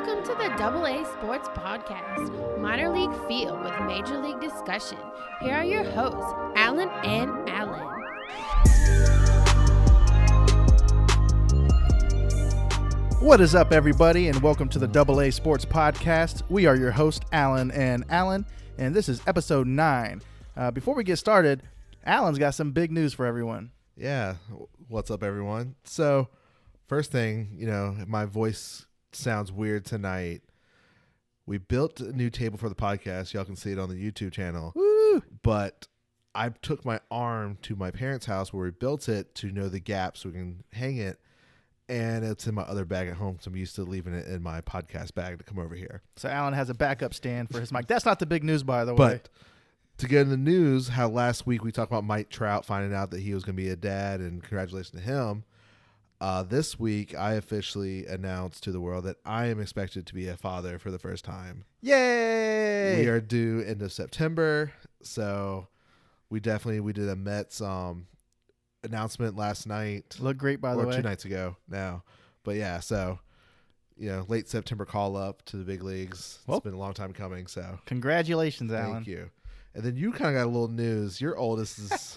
Welcome to the AA Sports Podcast, minor league feel with major league discussion. Here are your hosts, Alan and Alan. What is up, everybody, and welcome to the AA Sports Podcast. We are your hosts, Alan and Alan, and this is episode 9. Before we get started, Alan's got some big news for everyone. Yeah, what's up, everyone? So, first thing, my voice sounds weird tonight. We built a new table for the podcast. Y'all can see it on the YouTube channel. Woo! But I took my arm to my parents' house where we built it to know the gap so we can hang it. And it's in my other bag at home because I'm used to leaving it in my podcast bag to come over here. So Alan has a backup stand for his mic. That's not the big news, by the way. But to get in the news, how last week we talked about Mike Trout finding out that he was going to be a dad, and congratulations to him. This week, I officially announced to the world that I am expected to be a father for the first time. Yay! We are due end of September, so we did a Mets announcement last night. Looked great, by the way. Or 2 nights ago now. But yeah, so, late September call up to the big leagues. Well, it's been a long time coming, so. Congratulations, Alan. Thank you. And then you kind of got a little news. Your oldest is...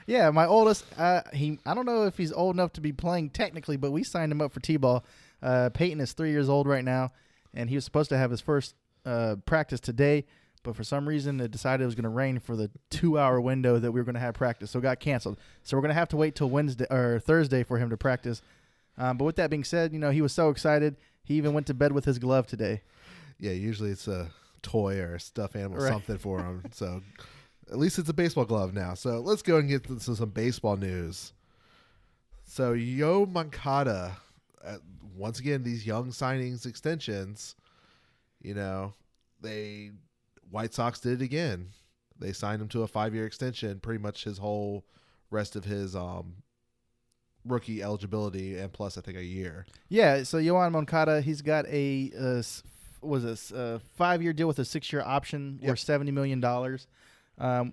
Yeah, my oldest, I don't know if he's old enough to be playing technically, but we signed him up for T-ball. Peyton is 3 years old right now, and he was supposed to have his first practice today, but for some reason it decided it was going to rain for the 2-hour window that we were going to have practice, so it got canceled. So we're going to have to wait till Wednesday or Thursday for him to practice. But with that being said, he was so excited, he even went to bed with his glove today. Yeah, usually it's a toy or a stuffed animal, something for him. So at least it's a baseball glove now. So let's go and get to some baseball news. So Yoan Moncada, once again, these young signings extensions, White Sox did it again. They signed him to a 5-year extension, pretty much his whole rest of his rookie eligibility, and plus I think a year. Yeah, so Yoan Moncada, he's got a 5-year deal with a 6-year option worth $70 million.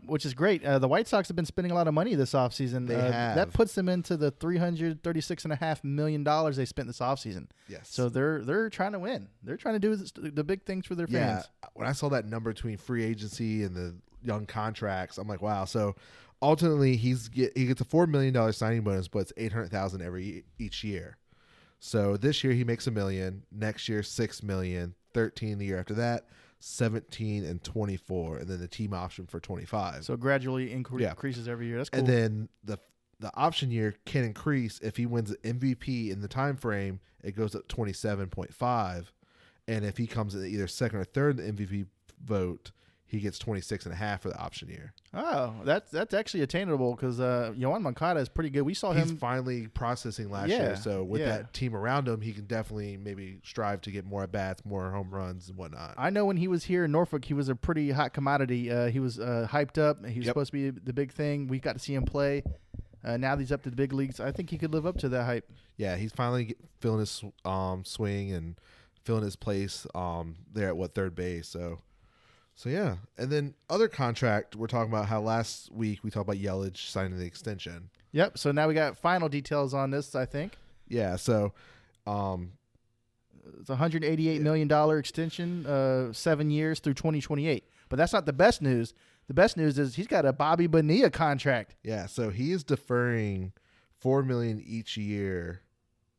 Which is great. The White Sox have been spending a lot of money this offseason. They have. That puts them into the $336.5 million they spent this offseason. Yes. So they're trying to win. They're trying to do the big things for their fans. When I saw that number between free agency and the young contracts, I'm like, wow. So ultimately, he gets a $4 million signing bonus, but it's $800,000 each year. So this year he makes $1 million. Next year $6 million. 13 the year after that. 17 and 24, and then the team option for 25. So gradually increases every year. That's cool. And then the option year can increase if he wins the MVP in the time frame. It goes up 27.5, and if he comes in either second or third in the MVP vote, he gets 26.5 for the option year. Oh, that's actually attainable because Yoan Moncada is pretty good. We saw him. He's finally processing last year, so with that team around him, he can definitely maybe strive to get more at-bats, more home runs, and whatnot. I know when he was here in Norfolk, he was a pretty hot commodity. He was hyped up. He was supposed to be the big thing. We got to see him play. Now that he's up to the big leagues, I think he could live up to that hype. Yeah, he's finally feeling his swing and feeling his place there at third base, So, yeah. And then other contract, we're talking about how last week we talked about Yelich signing the extension. Yep. So now we got final details on this, I think. Yeah. So it's a $188 million extension, 7 years through 2028. But that's not the best news. The best news is he's got a Bobby Bonilla contract. Yeah. So he is deferring $4 million each year.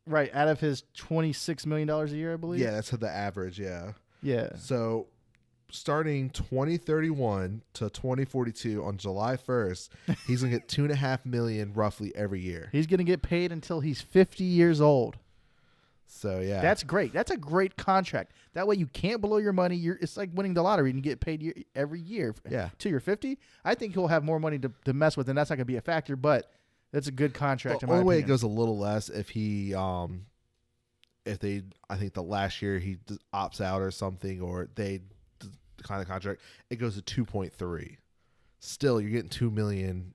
Right. Out of his $26 million a year, I believe. Yeah. That's the average. Yeah. Yeah. So starting 2031 to 2042 on July 1st, he's going to get $2.5 million roughly every year. He's going to get paid until he's 50 years old. So, yeah. That's great. That's a great contract. That way you can't blow your money. It's like winning the lottery and get paid every year. Yeah. Till you're 50. I think he'll have more money to mess with, and that's not going to be a factor, but that's a good contract in my opinion. The only way it goes a little less if he I think the last year he opts out or something, or they decline the contract, it goes to 2.3. Still, you're getting $2 million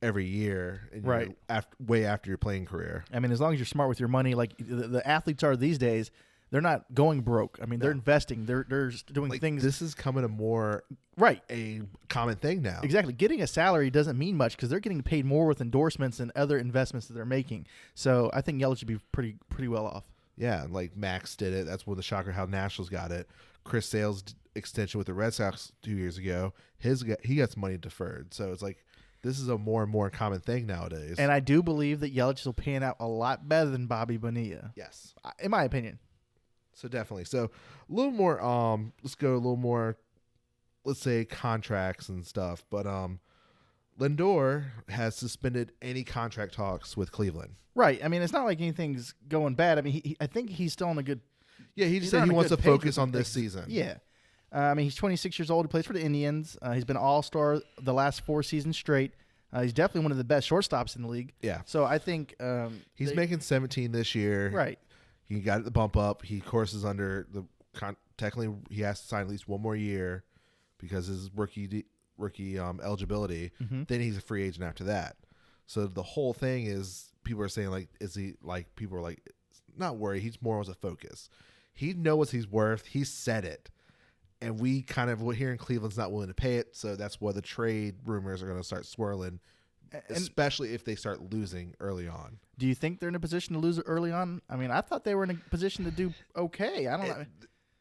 every year, and way after your playing career. I mean, as long as you're smart with your money, like the athletes are these days, they're not going broke. I mean, they're investing. They're doing things. This is coming to more a common thing now. Exactly. Getting a salary doesn't mean much because they're getting paid more with endorsements and other investments that they're making. So I think Yelich should be pretty well off. Yeah, like Max did it. That's when the shocker how Nationals got it. Chris Sale's extension with the Red Sox 2 years ago, he got some money deferred. So it's like this is a more and more common thing nowadays. And I do believe that Yelich will pan out a lot better than Bobby Bonilla. Yes, in my opinion. So definitely. So a little more. Let's go a little more. Let's say contracts and stuff. But Lindor has suspended any contract talks with Cleveland. Right. I mean, it's not like anything's going bad. I mean, I think he's still on a good. Yeah, he just said he wants to focus on this season. Yeah. I mean, he's 26 years old. He plays for the Indians. He's been All-Star the last 4 seasons straight. He's definitely one of the best shortstops in the league. Yeah. So I think he's making 17 this year. Right. He got the bump up. He, of course, is under the technically he has to sign at least one more year because his rookie eligibility. Mm-hmm. Then he's a free agent after that. So the whole thing is people are saying like, is he like people are like, not worried. He's more as a focus. He knows what he's worth. He said it. And we kind of here in Cleveland's not willing to pay it, so that's why the trade rumors are going to start swirling, especially if they start losing early on. Do you think they're in a position to lose early on? I mean, I thought they were in a position to do okay. I don't know.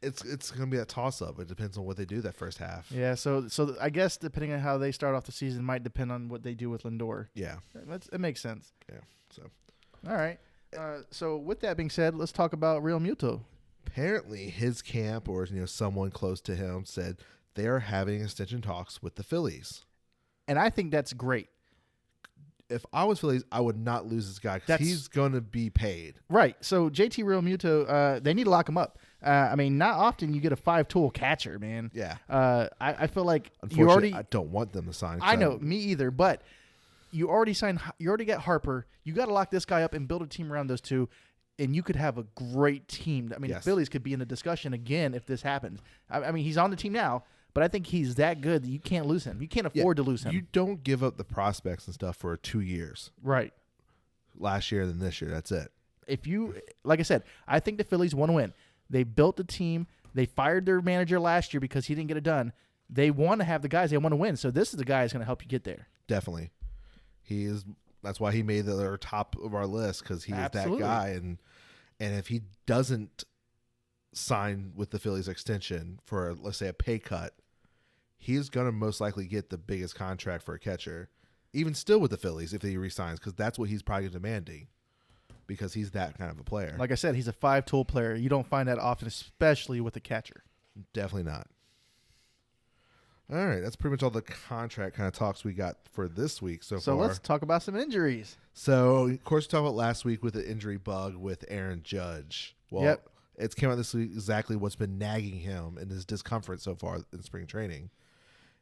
It's going to be a toss-up. It depends on what they do that first half. Yeah, so I guess depending on how they start off the season might depend on what they do with Lindor. Yeah. It makes sense. Yeah. So. All right. So with that being said, let's talk about Real Muto. Apparently, his camp or someone close to him said they are having extension talks with the Phillies, and I think that's great. If I was Phillies, I would not lose this guy because he's going to be paid. Right. So JT Real Muto, they need to lock him up. I mean, not often you get a 5-tool catcher, man. Yeah. I feel like unfortunately, I don't want them to sign. I know, me either. But you already signed. You already got Harper. You got to lock this guy up and build a team around those two. And you could have a great team. I mean, yes. The Phillies could be in the discussion again if this happens. I mean, he's on the team now, but I think he's that good that you can't lose him. You can't afford to lose him. You don't give up the prospects and stuff for 2 years. Right. Last year, then this year. That's it. Like I said, I think the Phillies want to win. They built the team. They fired their manager last year because he didn't get it done. They want to have the guys. They want to win. So this is the guy who's going to help you get there. Definitely. He is. That's why he made the top of our list because he is that guy. And if he doesn't sign with the Phillies extension for, let's say, a pay cut, he's going to most likely get the biggest contract for a catcher, even still with the Phillies if he resigns, because that's what he's probably demanding because he's that kind of a player. Like I said, he's a 5-tool player. You don't find that often, especially with a catcher. Definitely not. All right, that's pretty much all the contract kind of talks we got for this week so far. So let's talk about some injuries. So, of course, we talked about last week with the injury bug with Aaron Judge. Well, It's came out this week exactly what's been nagging him and his discomfort so far in spring training.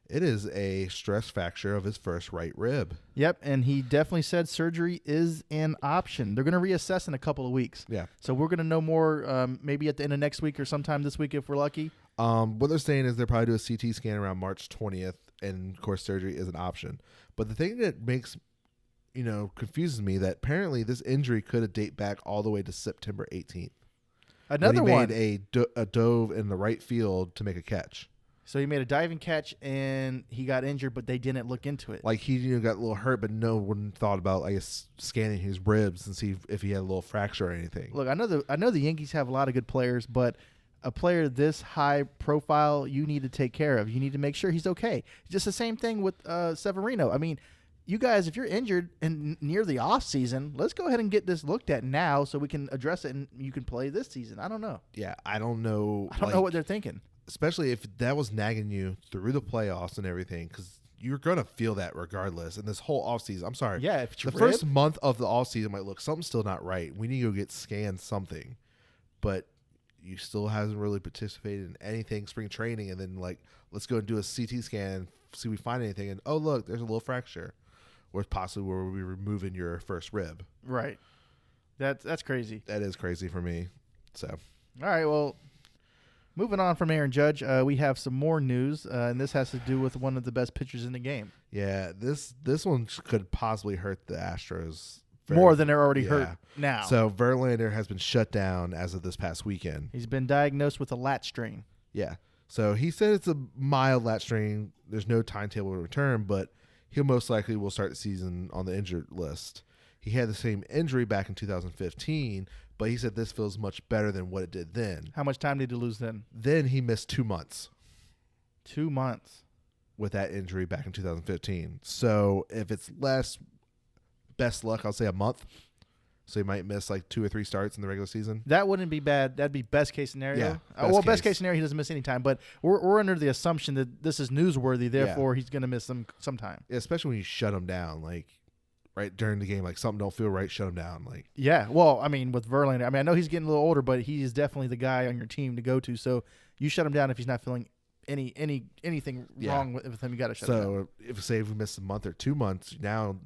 It is a stress fracture of his first right rib. Yep, and he definitely said surgery is an option. They're going to reassess in a couple of weeks. Yeah. So we're going to know more maybe at the end of next week or sometime this week if we're lucky. What they're saying is they'll probably do a CT scan around March 20th, and, of course, surgery is an option. But the thing that makes, confuses me that apparently this injury could date back all the way to September 18th. Another one. He made a dove in the right field to make a catch. So he made a diving catch, and he got injured, but they didn't look into it. Like he got a little hurt, but no one thought about, I guess, scanning his ribs and see if he had a little fracture or anything. Look, I know the Yankees have a lot of good players, but a player this high profile, you need to take care of. You need to make sure he's okay. It's just the same thing with Severino. I mean, you guys, if you're injured and near the off season, let's go ahead and get this looked at now so we can address it and you can play this season. I don't know. Yeah, I don't know. I don't know what they're thinking. Especially if that was nagging you through the playoffs and everything, because you're going to feel that regardless. And this whole offseason, I'm sorry. Yeah, if it's the first month of the offseason might look, something's still not right. We need to go get scanned something. But you still hasn't really participated in anything spring training. And then, let's go and do a CT scan and see if we find anything. And, oh, look, there's a little fracture. Or possibly where we'll be removing your first rib. Right. That's crazy. That is crazy for me. So. All right, well, moving on from Aaron Judge, we have some more news, and this has to do with one of the best pitchers in the game. Yeah, this one could possibly hurt the Astros. More than they're already hurt now. So Verlander has been shut down as of this past weekend. He's been diagnosed with a lat strain. Yeah. So he said it's a mild lat strain. There's no timetable to return, but he'll most likely will start the season on the injured list. he had the same injury back in 2015, but he said this feels much better than what it did then. How much time did he lose then? Then he missed 2 months. 2 months. With that injury back in 2015. So if it's less, best luck, I'll say a month. So he might miss like 2 or 3 starts in the regular season. That wouldn't be bad. That'd be best case scenario. Yeah, best case scenario, he doesn't miss any time. But we're under the assumption that this is newsworthy, therefore he's going to miss some time. Yeah, especially when you shut him down, like right during the game, like something don't feel right, shut him down. Like yeah, well, I mean with Verlander, I know he's getting a little older, but he is definitely the guy on your team to go to. So you shut him down if he's not feeling anything wrong with him. You got to shut him down. So if say if we miss a month or 2 months, now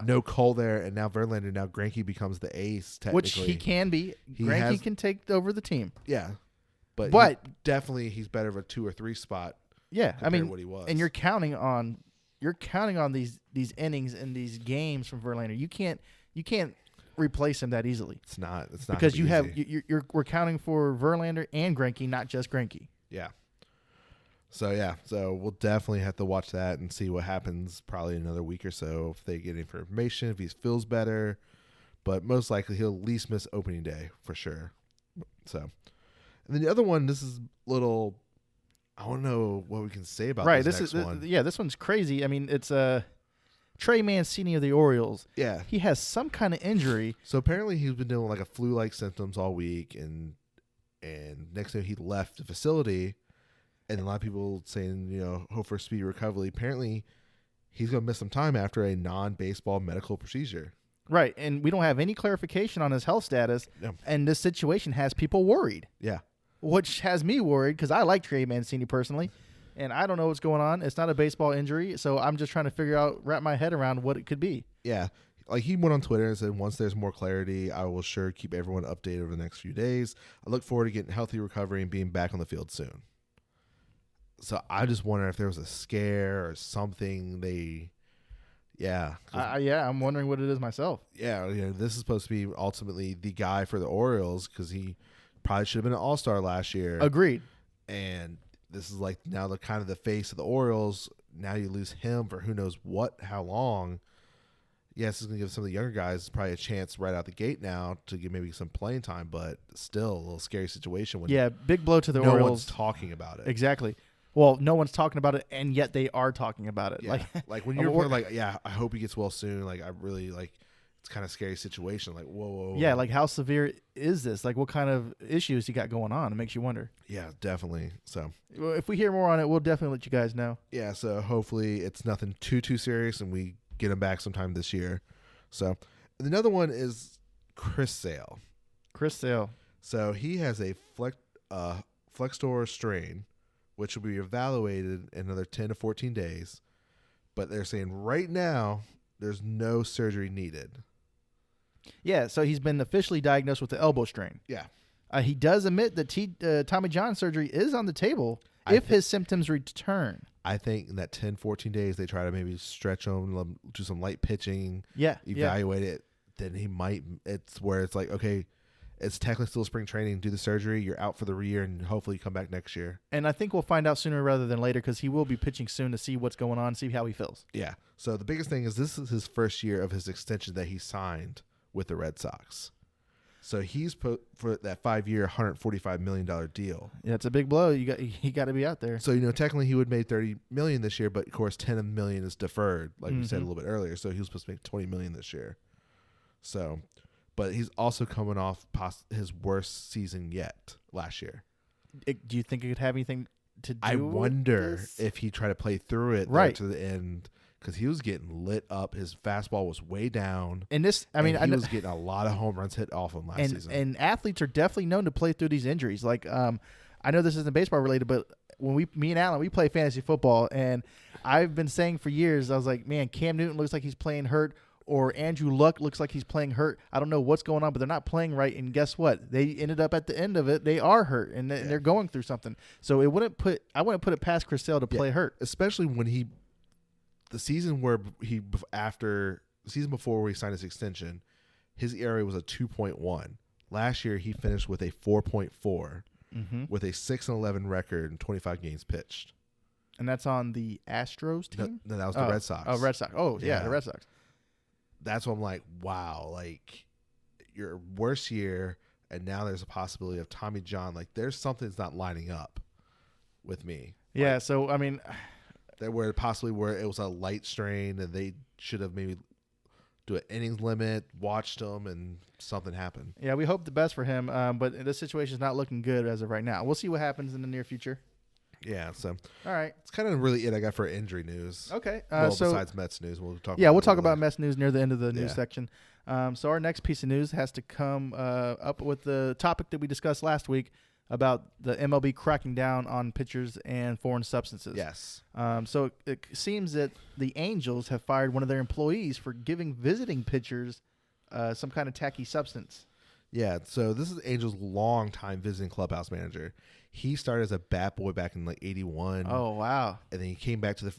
no Cole there, and now Verlander, now Greinke becomes the ace technically, which he can be. Greinke can take over the team. Yeah, but definitely he's better of a 2 or 3 spot. Yeah, I mean, what he was. And you're counting on these innings and these games from Verlander. You can't replace him that easily. It's not because we're counting for Verlander and Greinke, not just Greinke. Yeah. So we'll definitely have to watch that and see what happens probably in another week or so if they get information, if he feels better. But most likely he'll at least miss opening day for sure. So, and then the other one, this is little, I don't know what we can say about this next one. This one's crazy. I mean, it's Trey Mancini of the Orioles. Yeah. He has some kind of injury. So apparently he's been dealing with like a flu-like symptoms all week, and next day he left the facility. And a lot of people saying, hope for a speedy recovery. Apparently, he's going to miss some time after a non-baseball medical procedure. Right, and we don't have any clarification on his health status, and this situation has people worried. Yeah. Which has me worried because I like Trey Mancini personally, and I don't know what's going on. It's not a baseball injury, so I'm just trying to wrap my head around what it could be. Yeah. Like he went on Twitter and said, once there's more clarity, I will sure keep everyone updated over the next few days. I look forward to getting healthy recovery and being back on the field soon. So I just wonder if there was a scare or something. I'm wondering what it is myself. Yeah, this is supposed to be ultimately the guy for the Orioles because he probably should have been an All-Star last year. Agreed. And this is like now the kind of the face of the Orioles. Now you lose him for who knows how long. Yes, it's going to give some of the younger guys probably a chance right out the gate now to get maybe some playing time, but still a little scary situation. Big blow to the Orioles. No one's talking about it. Exactly. Well, no one's talking about it, and yet they are talking about it. Yeah. Like when you're I hope he gets well soon. Like I really it's kind of a scary situation. Like whoa. Yeah, like how severe is this? Like what kind of issues he got going on? It makes you wonder. Yeah, definitely. So if we hear more on it, we'll definitely let you guys know. Yeah, so hopefully it's nothing too serious, and we get him back sometime this year. So another one is Chris Sale. So he has a flexor strain, which will be evaluated in another 10 to 14 days. But they're saying right now there's no surgery needed. Yeah, so he's been officially diagnosed with the elbow strain. Yeah. He does admit that Tommy John surgery is on the table if his symptoms return. I think in that 10, 14 days, they try to maybe stretch him, do some light pitching, evaluate it. Then he might, it's where it's like, okay, it's technically still spring training. Do the surgery. You're out for the year, and hopefully you come back next year. And I think we'll find out sooner rather than later because he will be pitching soon to see what's going on, see how he feels. Yeah. So the biggest thing is this is his first year of his extension that he signed with the Red Sox. So he's put for that 5-year, $145 million deal. Yeah, it's a big blow. He got to be out there. So technically he would make $30 million this year, but of course $10 million is deferred, like we said a little bit earlier. So he was supposed to make $20 million this year. So. But he's also coming off his worst season yet last year. Do you think it could have anything to do I wonder with this? If he tried to play through it right to the end because he was getting lit up. His fastball was way down. And he was getting a lot of home runs hit off him last season. And athletes are definitely known to play through these injuries. Like, I know this isn't baseball related, but when me and Alan, we play fantasy football, and I've been saying for years, I was like, man, Cam Newton looks like he's playing hurt. Or Andrew Luck looks like he's playing hurt. I don't know what's going on, but they're not playing right. And guess what? They ended up at the end of it. They are hurt, and they're going through something. So I wouldn't put it past Chris Sale to play hurt, especially when the season before where he signed his extension, his ERA was a 2.1. Last year he finished with a 4.4, with a 6-11 record and 25 games pitched. And that's on the Astros team. No, that was the Red Sox. Oh, Red Sox. Oh, yeah, the Red Sox. that's what I'm like, wow, like your worst year, and now there's a possibility of Tommy John. Like there's something that's not lining up with me. Yeah. Like, So I mean, that where it was a light strain, and they should have maybe do an innings limit, watched them, and something happened. yeah, we hope the best for him. But this situation is not looking good as of right now. We'll see what happens in the near future. Yeah, so All right. it's kind of really it I got for injury news. Okay. Besides Mets news, we'll talk. Yeah, we'll talk later. about Mets news near the end of the news Yeah. section. So our next piece of news has to come up with the topic that we discussed last week about the MLB cracking down on pitchers and foreign substances. Yes. So it seems that the Angels have fired one of their employees for giving visiting pitchers some kind of tacky substance. Yeah, so this is Angel's longtime visiting clubhouse manager. He started as a bat boy back in like '81. Oh, wow. And then he came back to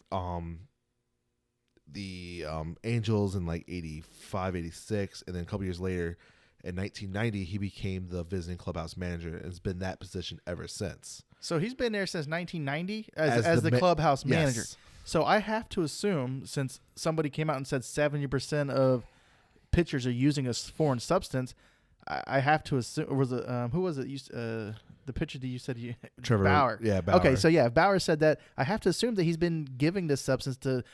the Angels in like '85, '86, and then a couple years later, in 1990, he became the visiting clubhouse manager and has been that position ever since. So he's been there since 1990 as the ma- clubhouse Yes. manager. So I have to assume, since somebody came out and said 70% of pitchers are using a foreign substance, I have to assume, or was it who was it? The pitcher that you said Trevor Bauer. Yeah, Bauer. Okay, so yeah, if Bauer said that, I have to assume that he's been giving this substance to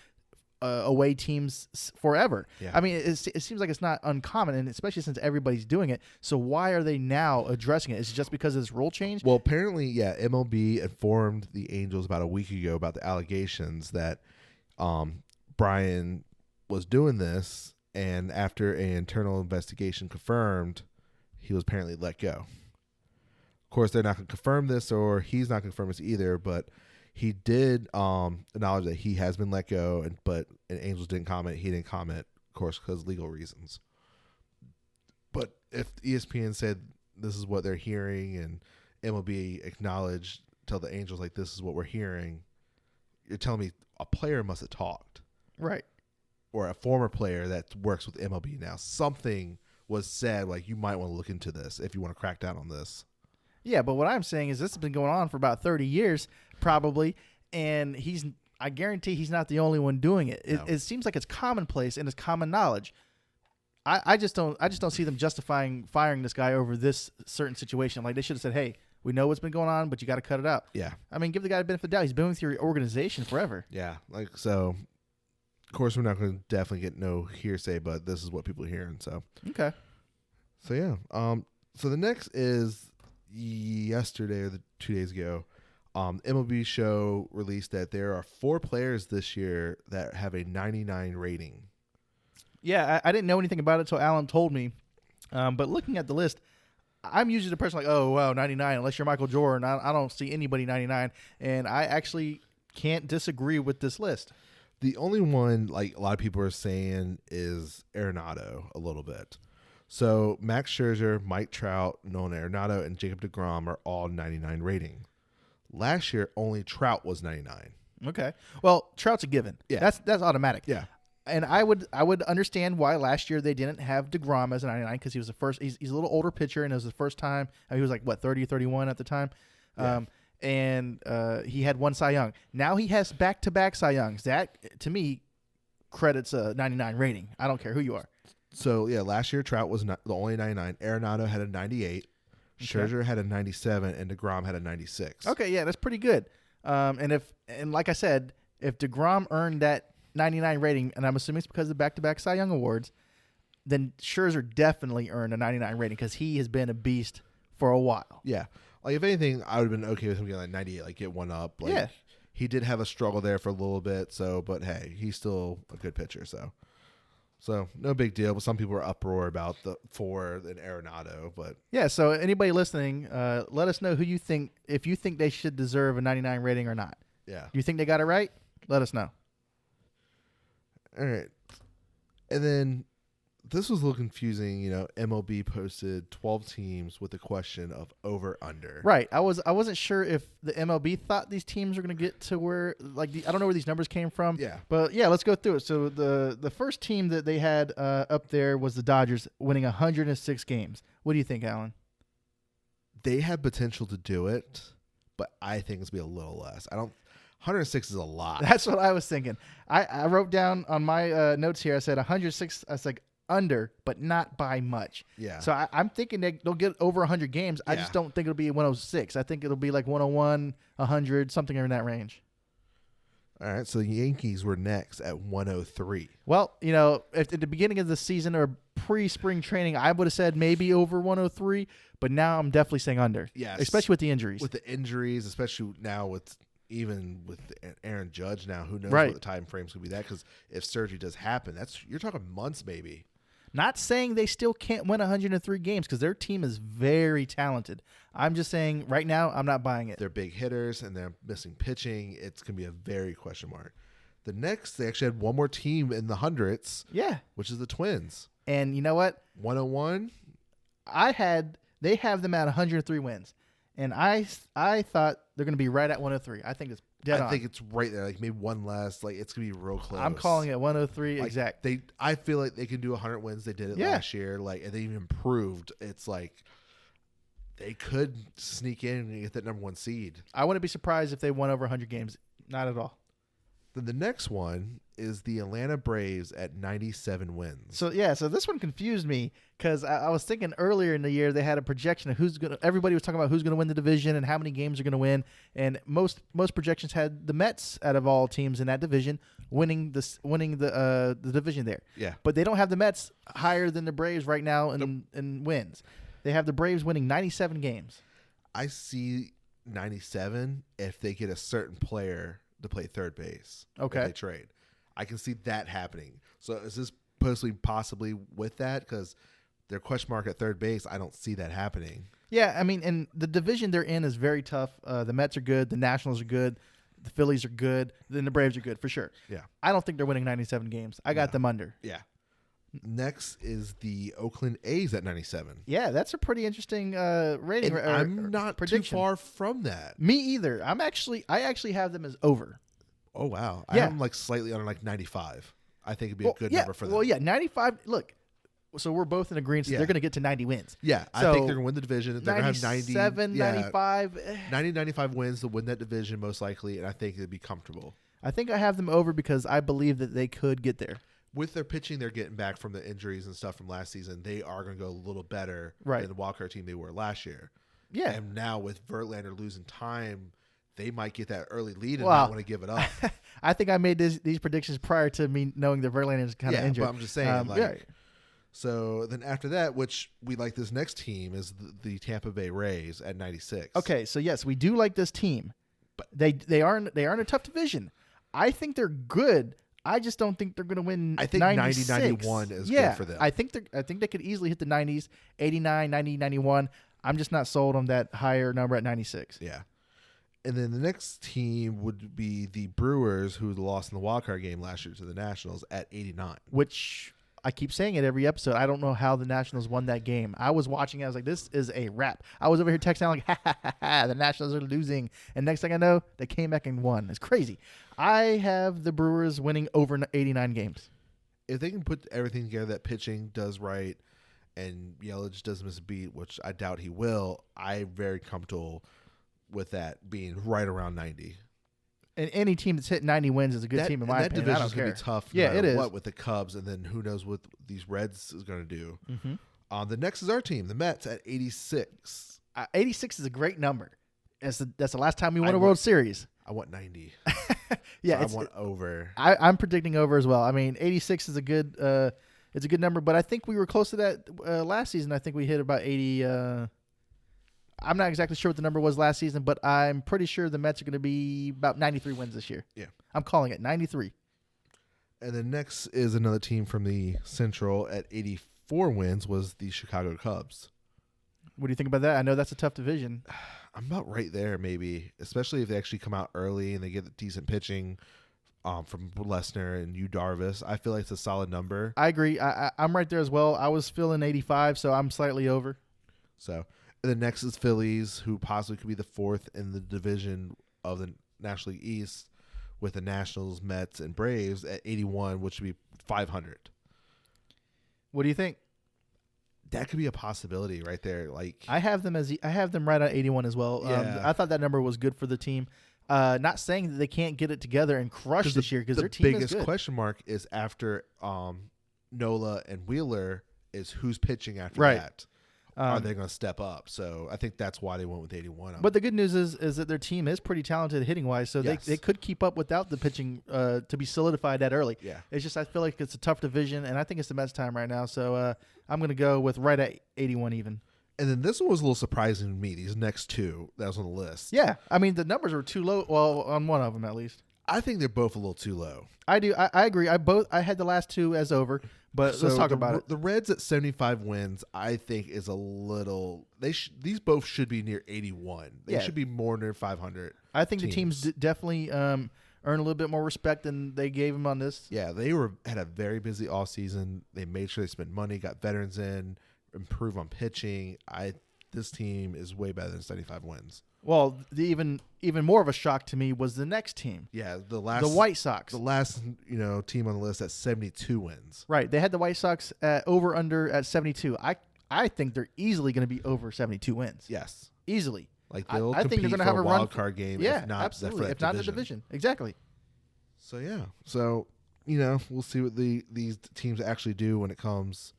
away teams forever. Yeah. I mean, it seems like it's not uncommon, and especially since everybody's doing it. So why are they now addressing it? Is it just because of this rule change? Well, apparently, yeah, MLB informed the Angels about a week ago about the allegations that Brian was doing this, and after an internal investigation confirmed, he was apparently let go. Of course, they're not going to confirm this, or he's not going to confirm this either, but he did acknowledge that he has been let go, and Angels didn't comment. He didn't comment, of course, because of legal reasons. But if ESPN said this is what they're hearing, and MLB acknowledged, tell the Angels like this is what we're hearing, you're telling me a player must have talked, Right. or a former player that works with MLB now. Something was said like you might want to look into this if you want to crack down on this. Yeah, but what I'm saying is this has been going on for about 30 years, probably, and I guarantee he's not the only one doing it. No. It seems like it's commonplace and it's common knowledge. I just don't see them justifying firing this guy over this certain situation. Like they should have said, "Hey, we know what's been going on, but you got to cut it out." Yeah. I mean, give the guy the benefit of the doubt. He's been with your organization forever. Yeah. Like, so, of course, we're not going to definitely get no hearsay, but this is what people are hearing. So, Okay. so yeah. So the next is yesterday or 2 days ago, MLB show released that there are 4 players this year that have a 99 rating. Yeah, I didn't know anything about it until Alan told me. But looking at the list, I'm usually the person like, oh, wow, 99. Unless you're Michael Jordan, I don't see anybody 99. And I actually can't disagree with this list. The only one, like a lot of people are saying, is Arenado a little bit. So Max Scherzer, Mike Trout, Nolan Arenado, and Jacob deGrom are all 99 rating. Last year, only Trout was 99. Okay. Well, Trout's a given. Yeah. That's automatic. Yeah. And I would understand why last year they didn't have DeGrom as a 99 because he was the first. He's a little older pitcher, and it was the first time. He was like, what, 30 or 31 at the time? Yeah. And he had one Cy Young. Now he has back-to-back Cy Youngs. That, to me, credits a 99 rating. I don't care who you are. So, yeah, last year Trout was the only 99. Arenado had a 98. Scherzer had a 97, and DeGrom had a 96. Okay, yeah, that's pretty good. And like I said, if DeGrom earned that 99 rating, and I'm assuming it's because of the back-to-back Cy Young awards, then Scherzer definitely earned a 99 rating because he has been a beast for a while. Yeah. Like, if anything, I would have been okay with him getting like 98, like get one up. Like, Yeah. He did have a struggle there for a little bit, but hey, he's still a good pitcher, So no big deal, but some people are uproar about the Ford and Arenado. But Yeah, so anybody listening, let us know who you think, if you think they should deserve a 99 rating or not. yeah, Do you think they got it right? Let us know. all right. And then this was a little confusing. MLB posted 12 teams with the question of over under. Right. I wasn't sure if the MLB thought these teams were going to get to where, like, I don't know where these numbers came from. Yeah. But yeah, let's go through it. So the first team that they had up there was the Dodgers, winning 106 games. What do you think, Alan? They have potential to do it, but I think it's be a little less. 106 is a lot. That's what I was thinking. I wrote down on my notes here. I said 106. I was like under, but not by much. Yeah. So I'm thinking they'll get over 100 games. I just don't think it'll be 106. I think it'll be like 101, 100, something in that range. All right. So the Yankees were next at 103. Well, at the beginning of the season or pre-spring training, I would have said maybe over 103, but now I'm definitely saying under. Yes. Especially with the injuries. With the injuries, especially now with Aaron Judge now, who knows right. what the time frame's going to be that, because if surgery does happen, you're talking months maybe. Not saying they still can't win 103 games because their team is very talented. I'm just saying right now I'm not buying it. They're big hitters and they're missing pitching. It's going to be a very question mark. The next, they actually had one more team in the hundreds. Yeah. Which is the Twins. And you know what? 101. They have them at 103 wins. And I thought they're going to be right at 103. I think it's dead on. I think it's right there. Like maybe one less. Like it's going to be real close. I'm calling it 103 exact. I feel like they can do 100 wins. They did it last year. Like, and they even improved. It's like they could sneak in and get that number 1 seed. I wouldn't be surprised if they won over 100 games. Not at all. Then the next one is the Atlanta Braves at 97 wins. So this one confused me because I was thinking earlier in the year they had a projection of everybody was talking about who's going to win the division and how many games are going to win, and most projections had the Mets out of all teams in that division winning the division there. Yeah, but they don't have the Mets higher than the Braves right now in wins. They have the Braves winning 97 games. I see 97 if they get a certain player to play third base. Okay. If they trade. I can see that happening. So is this possibly with that? Because their question mark at third base, I don't see that happening. Yeah, I mean, and the division they're in is very tough. The Mets are good. The Nationals are good. The Phillies are good. Then the Braves are good for sure. Yeah. I don't think they're winning 97 games. I got them under. Yeah. Next is the Oakland A's at 97. Yeah, that's a pretty interesting rating. And I'm not prediction. too far from that. Me either. I actually have them as over. Oh, wow. Yeah. I have them like slightly under like 95. I think it'd be a good number for them. Well, yeah, 95. Look, so we're both in agreement. They're going to get to 90 wins. Yeah, so I think they're going to win the division. They're going to have 97, 95. 90, 95 wins to win that division most likely, and I think they'd be comfortable. I think I have them over because I believe that they could get there. With their pitching, they're getting back from the injuries and stuff from last season. They are going to go a little better than the wildcard team they were last year. Yeah. And now with Verlander losing time, they might get that early lead and not want to give it up. I think I made these predictions prior to me knowing that Verlander is kind of injured. But I'm just saying. So then after that, which we like this next team, is the Tampa Bay Rays at 96. Okay, so yes, we do like this team. But they are in a tough division. I think they're good. I just don't think they're going to win. I think 96. 90-91 is good for them. I think they could easily hit the 90s, 89, 90, 91. I'm just not sold on that higher number at 96. Yeah. And then the next team would be the Brewers, who lost in the wildcard game last year to the Nationals at 89. Which I keep saying it every episode. I don't know how the Nationals won that game. I was watching. I was like, this is a wrap. I was over here texting like, ha, ha, ha, ha, the Nationals are losing. And next thing I know, they came back and won. It's crazy. I have the Brewers winning over 89 games. If they can put everything together, that pitching does right, and Yelich doesn't miss a beat, which I doubt he will, I'm very comfortable with that being right around 90. And any team that's hit 90 wins is a good team in my opinion. That division is going to be tough. Yeah, it is. What with the Cubs, and then who knows what these Reds is going to do. Mm-hmm. The next is our team, the Mets at 86. 86 is a great number. That's the last time we won a World Series. I want 90. Yeah, so I want over. I'm predicting over as well. I mean, 86 is a good it's a good number, but I think we were close to that last season. I think we hit about 80. I'm not exactly sure what the number was last season, but I'm pretty sure the Mets are going to be about 93 wins this year. Yeah. I'm calling it 93. And then next is another team from the Central at 84 wins was the Chicago Cubs. What do you think about that? I know that's a tough division. I'm about right there, maybe, especially if they actually come out early and they get decent pitching from Lesnar and Yu Darvish. I feel like it's a solid number. I agree. I'm right there as well. I was feeling 85, so I'm slightly over. So the next is Phillies, who possibly could be the fourth in the division of the National League East, with the Nationals, Mets, and Braves at 81, which would be 500. What do you think? That could be a possibility right there. Like I have them right at 81 as well. Yeah. I thought that number was good for the team. Not saying that they can't get it together and crush this year because their team is good. The biggest question mark is after Nola and Wheeler is who's pitching after that. Are they going to step up? So I think that's why they went with 81. But the good news is that their team is pretty talented hitting wise, so they could keep up without the pitching to be solidified that early. Yeah, it's just I feel like it's a tough division, and I think it's the Mets' time right now. So I'm going to go with right at 81 even. And then this one was a little surprising to me. These next two that was on the list. Yeah, I mean the numbers are too low. Well, on one of them at least. I think they're both a little too low. I do. I agree. I had the last two as over, but let's talk about it. The Reds at 75 wins, I think, is a little. These both should be near 81. They should be more near 500. I think the teams definitely earn a little bit more respect than they gave them on this. Yeah, they had a very busy offseason. They made sure they spent money, got veterans in, improved on pitching. This team is way better than 75 wins. Well, even more of a shock to me was the next team. Yeah, the White Sox. The last team on the list at 72 wins. Right, they had the White Sox over under at 72. I think they're easily going to be over 72 wins. Yes, easily. Like they'll I think they're going to have a wild card game. Yeah, if not absolutely. For if not the division, exactly. So yeah, we'll see what these teams actually do when it comes,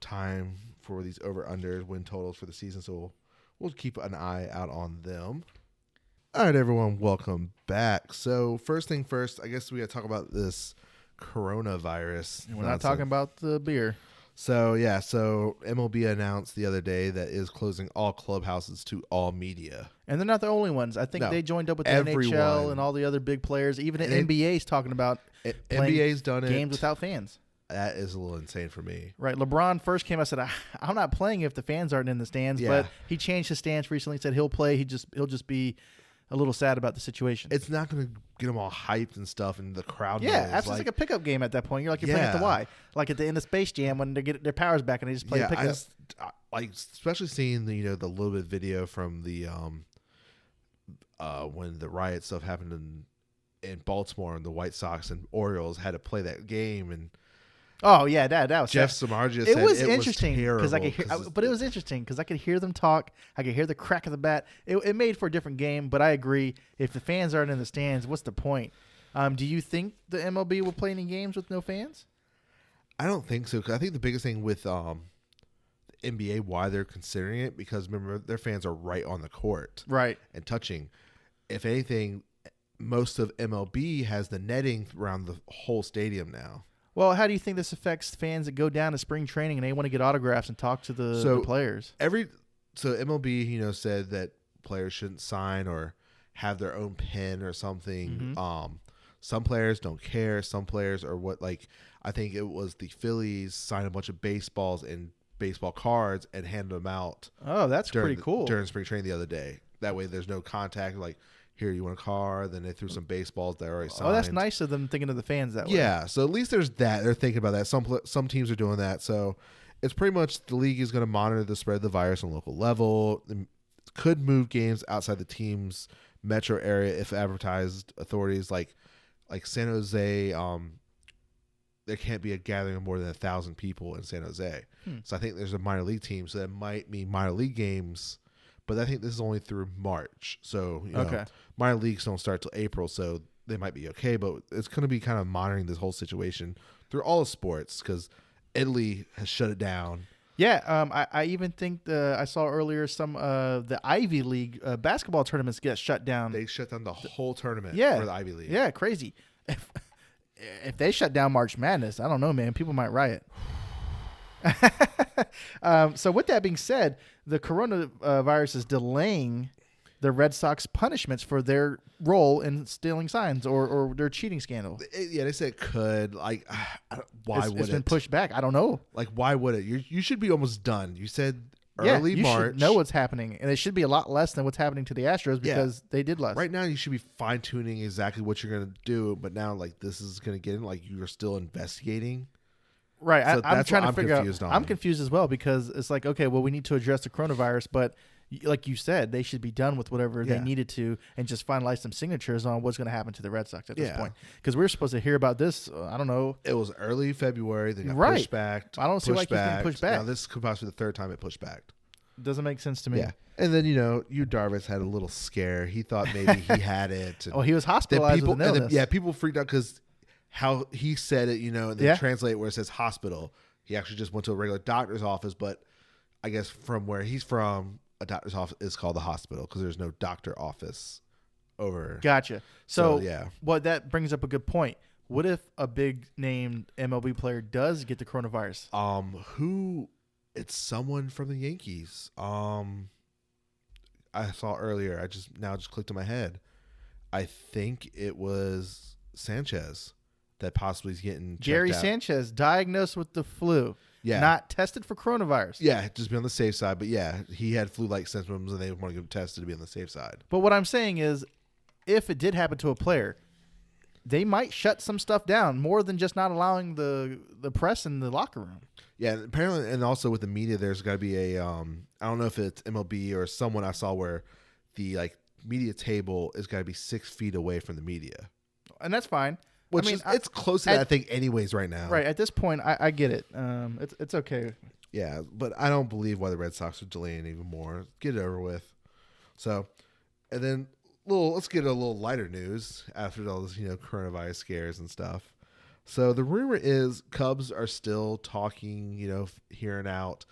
time for these over under win totals for the season. So we'll keep an eye out on them. All right, everyone, welcome back. So first thing first, I guess we got to talk about this coronavirus. We're not talking about the beer. So MLB announced the other day that it is closing all clubhouses to all media. And they're not the only ones. I think they joined up with the NHL and all the other big players. Even the NBA's talking about NBA's done games without fans. That is a little insane for me. Right. LeBron first came out and said, I'm not playing if the fans aren't in the stands. Yeah. But he changed his stance recently, said he'll play. He'll just be a little sad about the situation. It's not going to get them all hyped and stuff and the crowd. Yeah, absolutely. It's like a pickup game at that point. You're playing at the Y. Like at the end of Space Jam when they get their powers back and they just play pickup. Especially seeing the little bit of video from the when the riot stuff happened in Baltimore and the White Sox and Orioles had to play that game and. Oh yeah, that was Jeff Samardzija said it was interesting because I could hear, but it was interesting because I could hear them talk. I could hear the crack of the bat. It made for a different game, but I agree. If the fans aren't in the stands, what's the point? Do you think the MLB will play any games with no fans? I don't think so. Because I think the biggest thing with the NBA, why they're considering it, because remember their fans are right on the court, right, and touching. If anything, most of MLB has the netting around the whole stadium now. Well, how do you think this affects fans that go down to spring training and they want to get autographs and talk to the players? So MLB, said that players shouldn't sign or have their own pen or something. Mm-hmm. Some players don't care. Some players are I think it was the Phillies signed a bunch of baseballs and baseball cards and handed them out. Oh, that's pretty cool. During spring training the other day. That way there's no contact. Like, here, you want a car? Then they threw some baseballs that already signed. Oh, that's nice of them thinking of the fans that way. Yeah, so at least there's that. They're thinking about that. Some teams are doing that. So it's pretty much the league is going to monitor the spread of the virus on local level. Could move games outside the team's metro area if advertised authorities like San Jose. There can't be a gathering of more than 1,000 people in San Jose. So I think there's a minor league team. So that might mean minor league games. But I think this is only through March. So, minor leagues don't start till April, so they might be okay. But it's going to be kind of monitoring this whole situation through all the sports because Italy has shut it down. Yeah, I even think I saw earlier some the Ivy League basketball tournaments get shut down. They shut down the whole tournament for the Ivy League. Yeah, crazy. If they shut down March Madness, I don't know, man. People might riot. So with that being said, the coronavirus is delaying the Red Sox punishments for their role in stealing signs or their cheating scandal. Yeah, they said it could. Like, why would it? It's been pushed back. I don't know. Like, why would it? You should be almost done. You said early you March. Should know what's happening, and it should be a lot less than what's happening to the Astros because they did less. Right now, you should be fine tuning exactly what you're going to do, but now, like, this is going to get in. Like, you're still investigating. Right. So I'm trying to figure out. I'm confused as well because it's like, okay, well, we need to address the coronavirus, but like you said, they should be done with whatever they needed to and just finalize some signatures on what's going to happen to the Red Sox at this point. Because we were supposed to hear about this, I don't know. It was early February. They got pushed back. I don't see why it keeps getting pushed back. Now, this could possibly be the third time it pushed back. Doesn't make sense to me. Yeah. And then, Yu Darvish had a little scare. He thought maybe he had it. And he was hospitalized with an illness. People freaked out because how he said it, and then translate where it says hospital. He actually just went to a regular doctor's office, but I guess from where he's from, a doctor's office is called the hospital because there's no doctor office over. Gotcha. So yeah. Well, that brings up a good point. What if a big named MLB player does get the coronavirus? It's someone from the Yankees. I saw earlier. I just clicked in my head. I think it was Sanchez that possibly is getting checked Gary out. Sanchez diagnosed with the flu. Yeah. Not tested for coronavirus. Yeah, just be on the safe side. But yeah, he had flu-like symptoms, and they want to get him tested to be on the safe side. But what I'm saying is, if it did happen to a player, they might shut some stuff down more than just not allowing the press in the locker room. Yeah, apparently, and also with the media, there's got to be a I don't know if it's MLB or someone I saw where the media table is got to be 6 feet away from the media, and that's fine. Which it's close to that, I think, anyways, right now. Right at this point, I get it. It's okay. Yeah, but I don't believe why the Red Sox are delaying even more. Get it over with. So, and then let's get a little lighter news after all this, coronavirus scares and stuff. So the rumor is Cubs are still talking, here and out.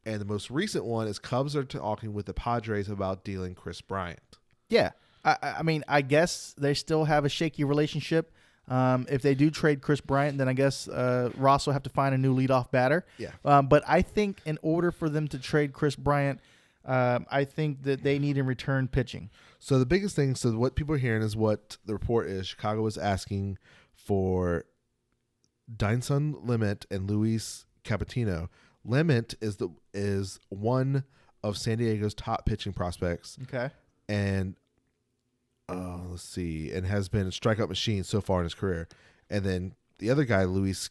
And the most recent one is Cubs are talking with the Padres about dealing Chris Bryant. Yeah. I mean, I guess they still have a shaky relationship. If they do trade Chris Bryant, then I guess Ross will have to find a new leadoff batter. Yeah. But I think in order for them to trade Chris Bryant, I think that they need in return pitching. So the biggest thing, what people are hearing is what the report is. Chicago is asking for Dinson Lamet and Luis Capitino. Lamet is one of San Diego's top pitching prospects. Okay. And let's see, and has been a strikeout machine so far in his career. And then the other guy, Luis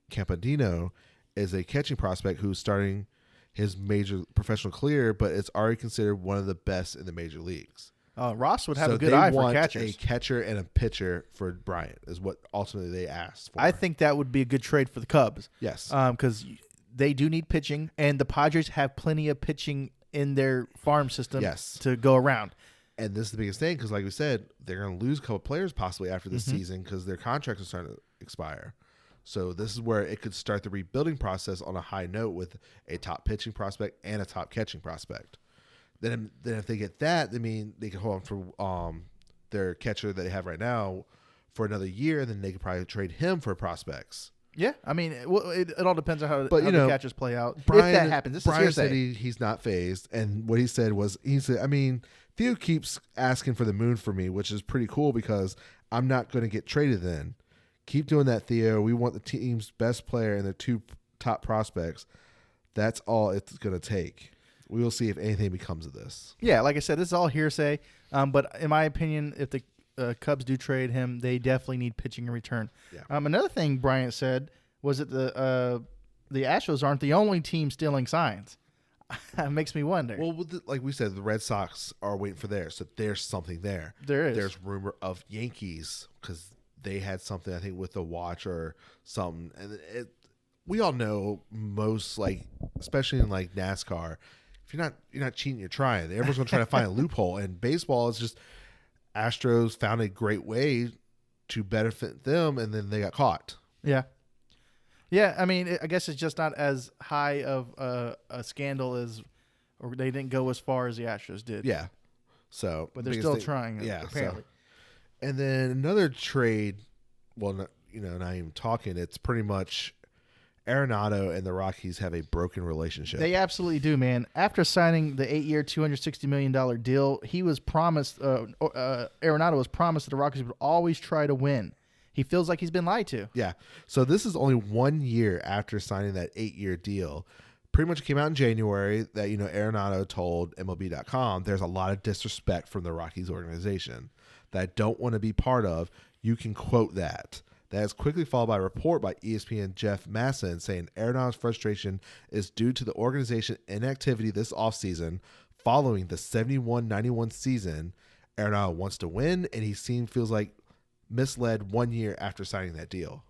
Campadino, is a catching prospect who's starting his major professional career, but it's already considered one of the best in the major leagues. Ross would have a good eye for catchers. A catcher and a pitcher for Bryant is what ultimately they asked for. I think that would be a good trade for the Cubs. Yes. Because they do need pitching, and the Padres have plenty of pitching in their farm system to go around. And this is the biggest thing because, like we said, they're going to lose a couple players possibly after this season because their contracts are starting to expire. So this is where it could start the rebuilding process on a high note with a top pitching prospect and a top catching prospect. Then if they get that, I mean, they can hold on for their catcher that they have right now for another year, and then they could probably trade him for prospects. Yeah, I mean, it all depends on how the catchers play out. Brian, if that happens, Brian said he's not phased, and what he said, I mean, Theo keeps asking for the moon for me, which is pretty cool because I'm not going to get traded then. Keep doing that, Theo. We want the team's best player and their 2 top prospects. That's all it's going to take. We will see if anything becomes of this. Yeah, like I said, this is all hearsay. But in my opinion, if the Cubs do trade him, they definitely need pitching in return. Yeah. Another thing Bryant said was that the Astros aren't the only team stealing signs. That makes me wonder. Well, like we said, the Red Sox are waiting for theirs, so there's something there. There is. There's rumor of Yankees because they had something, I think, with the watch or something. And we all know most, especially in NASCAR, if you're not cheating, you're trying. Everyone's going to try to find a loophole. And baseball is just Astros found a great way to benefit them, and then they got caught. Yeah. Yeah, I mean, I guess it's just not as high of a scandal or they didn't go as far as the Astros did. Yeah. So, but they're still trying. Yeah. Apparently. So. And then another trade. Well, not even talking. It's pretty much Arenado and the Rockies have a broken relationship. They absolutely do, man. After signing the 8-year, $260 million deal, he was promised. Arenado was promised that the Rockies would always try to win. He feels like he's been lied to. Yeah. So this is only 1 year after signing that 8-year deal. Pretty much came out in January that, Arenado told MLB.com there's a lot of disrespect from the Rockies organization that I don't want to be part of. You can quote that. That is quickly followed by a report by ESPN Jeff Masson saying Arenado's frustration is due to the organization inactivity this offseason following the 71-91 season. Arenado wants to win, and he feels misled 1 year after signing that deal.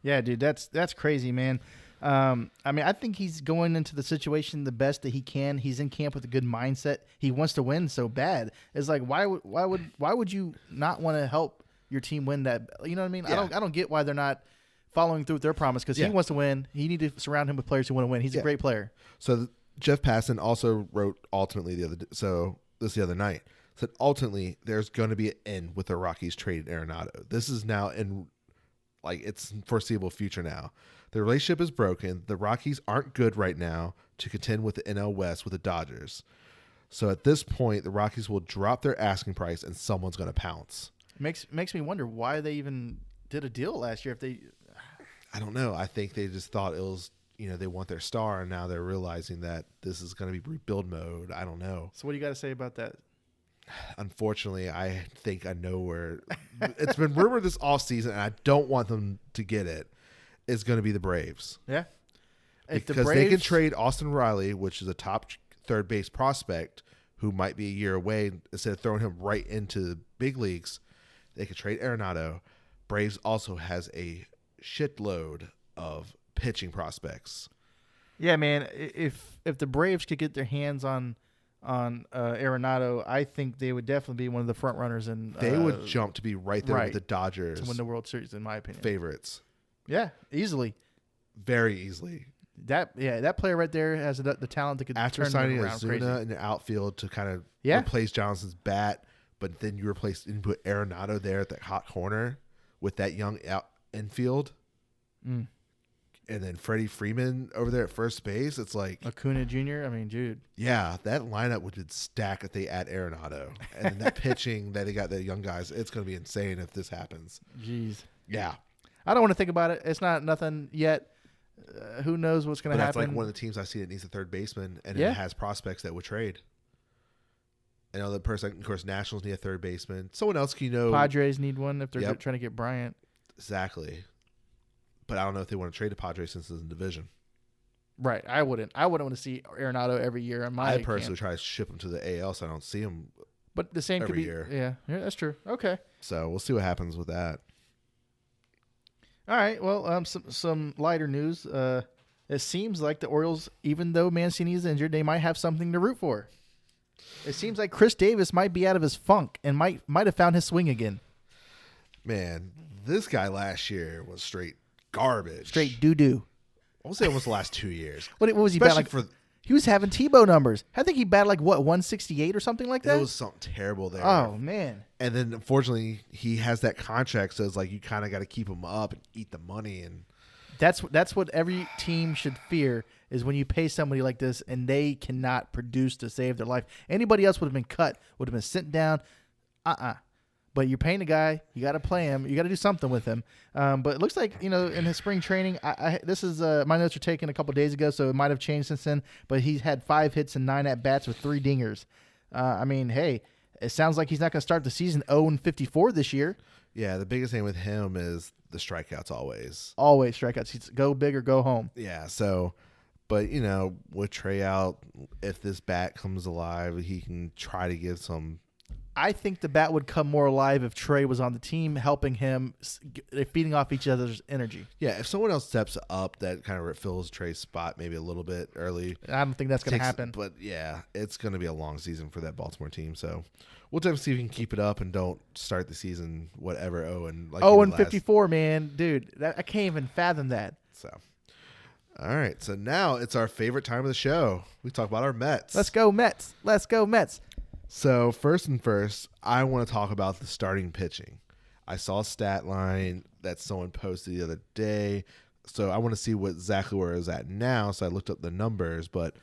Yeah, dude, that's crazy, man. I think he's going into the situation the best that he can. He's in camp with a good mindset. He wants to win so bad. It's like why would you not want to help your team win that? You know what I mean? Yeah. I don't get why they're not following through with their promise because he wants to win. You need to surround him with players who want to win. He's a great player. So Jeff Passan also wrote ultimately the other night said ultimately there's going to be an end with the Rockies trading Arenado. This is now in it's foreseeable future now. The relationship is broken. The Rockies aren't good right now to contend with the NL West with the Dodgers. So at this point, the Rockies will drop their asking price and someone's going to pounce. Makes me wonder why they even did a deal last year. I don't know. I think they just thought it was, they want their star, and now they're realizing that this is going to be rebuild mode. I don't know. So what do you got to say about that? Unfortunately, I think I know where it's been rumored this offseason, and I don't want them to get it. Is going to be the Braves. Yeah. Because they can trade Austin Riley, which is a top third base prospect who might be a year away. Instead of throwing him right into the big leagues, they could trade Arenado. Braves also has a shitload of pitching prospects. Yeah, man. If the Braves could get their hands on Arenado, I think they would definitely be one of the front runners. And they would jump to be right there with the Dodgers to win the World Series, in my opinion. Favorites. Yeah, easily. Very easily. That player right there has the talent that could after turn signing around crazy. Ozuna in the outfield to kind of replace Johnson's bat, but then you put Arenado there at that hot corner with that young infield, and then Freddie Freeman over there at first base. It's like Acuna Jr. I mean, dude. Yeah, that lineup would stack if they add Arenado, and then that pitching that they got the young guys. It's going to be insane if this happens. Jeez. Yeah. I don't want to think about it. It's not nothing yet. Who knows what's going to happen? That's like one of the teams I see that needs a third baseman, and it has prospects that would trade. I know the person, of course, Nationals need a third baseman. Someone else, Padres need one if they're trying to get Bryant. Exactly. But I don't know if they want to trade the Padres since it's in division. Right. I wouldn't want to see Arenado every year. I personally try to ship him to the AL so I don't see him. But the same every could be. year. Yeah, that's true. Okay. So we'll see what happens with that. All right. Well, some lighter news. It seems like the Orioles, even though Mancini is injured, they might have something to root for. It seems like Chris Davis might be out of his funk and might have found his swing again. Man, this guy last year was straight garbage. Straight doo-doo. I would say almost the last 2 years. What was he batting like? He was having Tebow numbers. I think he batted like 168 or something like that. It was something terrible there. Oh man! And then unfortunately, he has that contract, so it's like you kind of got to keep him up and eat the money. And that's what every team should fear is when you pay somebody like this and they cannot produce to save their life. Anybody else would have been cut, would have been sent down. But you're paying a guy, you got to play him, you got to do something with him. But it looks like in his spring training, this is my notes were taken a couple days ago, so it might have changed since then. But he's had 5 hits and 9 at bats with 3 dingers. Hey, it sounds like he's not going to start the season 0-54 this year. Yeah, the biggest thing with him is the strikeouts always. Always strikeouts. He's go big or go home. Yeah, so, but, with Trey out, if this bat comes alive, he can try to give some. I think the bat would come more alive if Trey was on the team, helping him, feeding off each other's energy. Yeah, if someone else steps up, that kind of fills Trey's spot maybe a little bit early. I don't think that's going to happen. But, yeah, it's going to be a long season for that Baltimore team. So we'll definitely see if we can keep it up and don't start the season, 0-54, man. Dude, I can't even fathom that. So, all right. So now it's our favorite time of the show. We talk about our Mets. Let's go Mets. Let's go Mets. So first, I want to talk about the starting pitching. I saw a stat line that someone posted the other day, so I want to see exactly where it's at now. So I looked up the numbers, but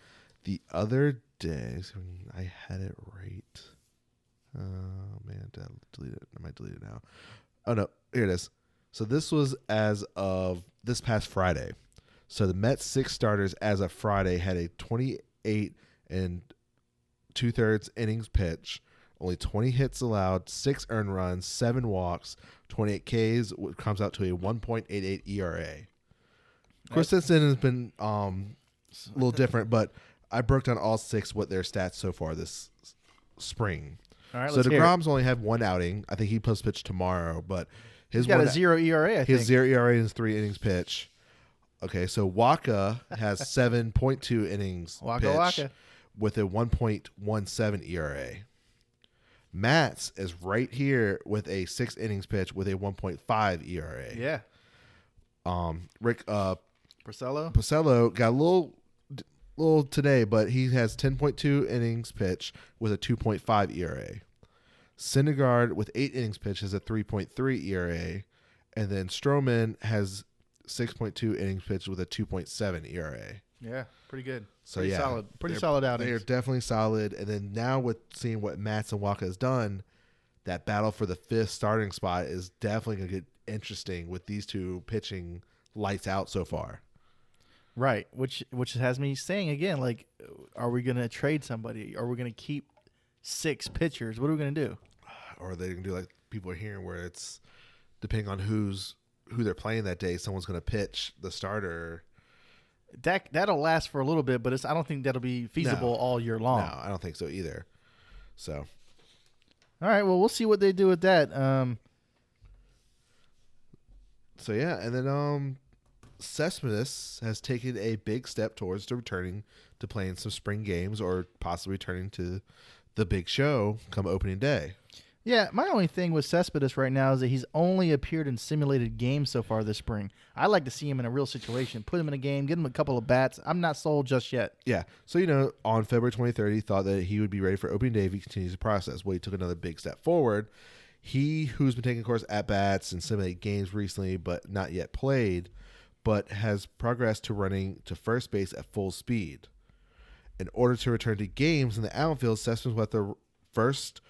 the other day, I had it right. Oh man, did I delete it? I might delete it now. Oh no, here it is. So this was as of this past Friday. So the Mets 6 starters as of Friday had a 28 and 2/3 innings pitch, only 20 hits allowed, 6 earned runs, 7 walks, 28 Ks, which comes out to a 1.88 ERA. Of course, since then has been a little different, but I broke down all 6 what their stats so far this spring. All right, so DeGrom's only had 1 outing. I think he post pitch tomorrow, but he's got a 0 ERA. I think his 0 ERA in his 3 innings pitch. Okay, so Waka has 7.2 innings pitched with a 1.17 ERA. Matz is right here with a 6 innings pitch with a 1.5 ERA. Yeah. Rick Porcello got a little today, but he has 10.2 innings pitched with a 2.5 ERA. Syndergaard with 8 innings pitched has a 3.3 ERA, and then Stroman has 6.2 innings pitched with a 2.7 ERA. Yeah, pretty good. So pretty solid. Pretty solid outings. They're definitely solid. And then now with seeing what Matz and Waka has done, that battle for the 5th starting spot is definitely going to get interesting with these two pitching lights out so far. Right, which has me saying again, like, are we going to trade somebody? Are we going to keep 6 pitchers? What are we going to do? Or are they going to do like people are hearing where it's depending on who they're playing that day, someone's going to pitch the starter. That'll last for a little bit, but I don't think that'll be feasible all year long. No, I don't think so either. So, all right, well, we'll see what they do with that. So yeah, and then Cespedes has taken a big step towards returning to playing some spring games, or possibly returning to the big show come opening day. Yeah, my only thing with Cespedes right now is that he's only appeared in simulated games so far this spring. I'd like to see him in a real situation, put him in a game, get him a couple of bats. I'm not sold just yet. Yeah, so on February 23rd, he thought that he would be ready for opening day if he continues the process. Well, he took another big step forward. He, who's been taking, of course, at-bats and simulated games recently, but not yet played, but has progressed to running to first base at full speed. In order to return to games in the outfield, Cespedes will have to first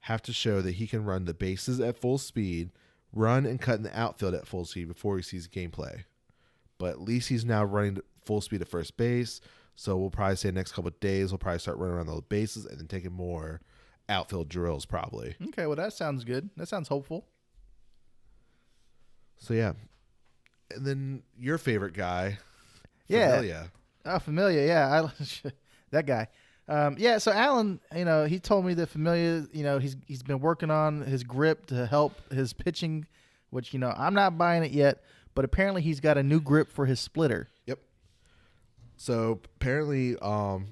have to show that he can run the bases at full speed, run and cut in the outfield at full speed before he sees gameplay. But at least he's now running full speed at first base, so we'll probably say the next couple of days we'll probably start running around those bases and then taking more outfield drills probably. Okay, well, that sounds good. That sounds hopeful. So, yeah. And then your favorite guy, Familia. Oh, Familia, yeah. That guy. So Alan, he told me that Familia, he's been working on his grip to help his pitching, which, I'm not buying it yet, but apparently he's got a new grip for his splitter. Yep. So apparently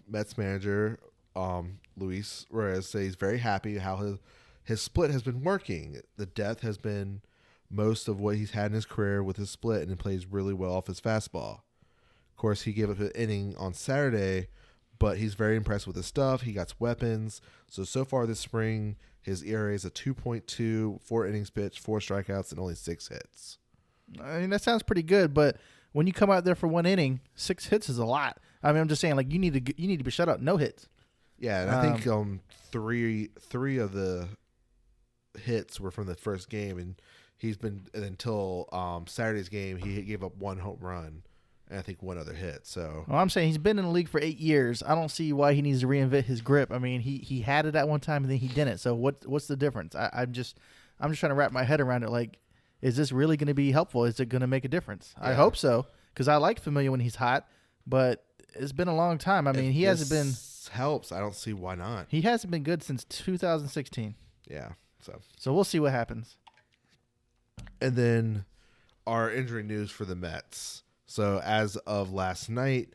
Mets manager Luis Reyes says he's very happy how his split has been working. The depth has been most of what he's had in his career with his split, and he plays really well off his fastball. Of course, he gave up an inning on Saturday, but he's very impressed with his stuff. He got weapons. So far this spring, his ERA is a 2.2, 4 innings pitched, 4 strikeouts, and only 6 hits. I mean, that sounds pretty good, but when you come out there for 1 inning, 6 hits is a lot. I mean, I'm just saying, like, you need to be shut out, no hits. Yeah, and I think three of the hits were from the first game, and he's been until Saturday's game, he gave up 1 home run. And I think 1 other hit. So well, I'm saying he's been in the league for 8 years. I don't see why he needs to reinvent his grip. I mean, he had it at one time and then he didn't. So what's the difference? I'm just trying to wrap my head around it. Like, is this really going to be helpful? Is it going to make a difference? Yeah. I hope so, because I like Familia when he's hot, but it's been a long time. I mean, he hasn't been helps. I don't see why not. He hasn't been good since 2016. Yeah. So we'll see what happens. And then our injury news for the Mets. So as of last night,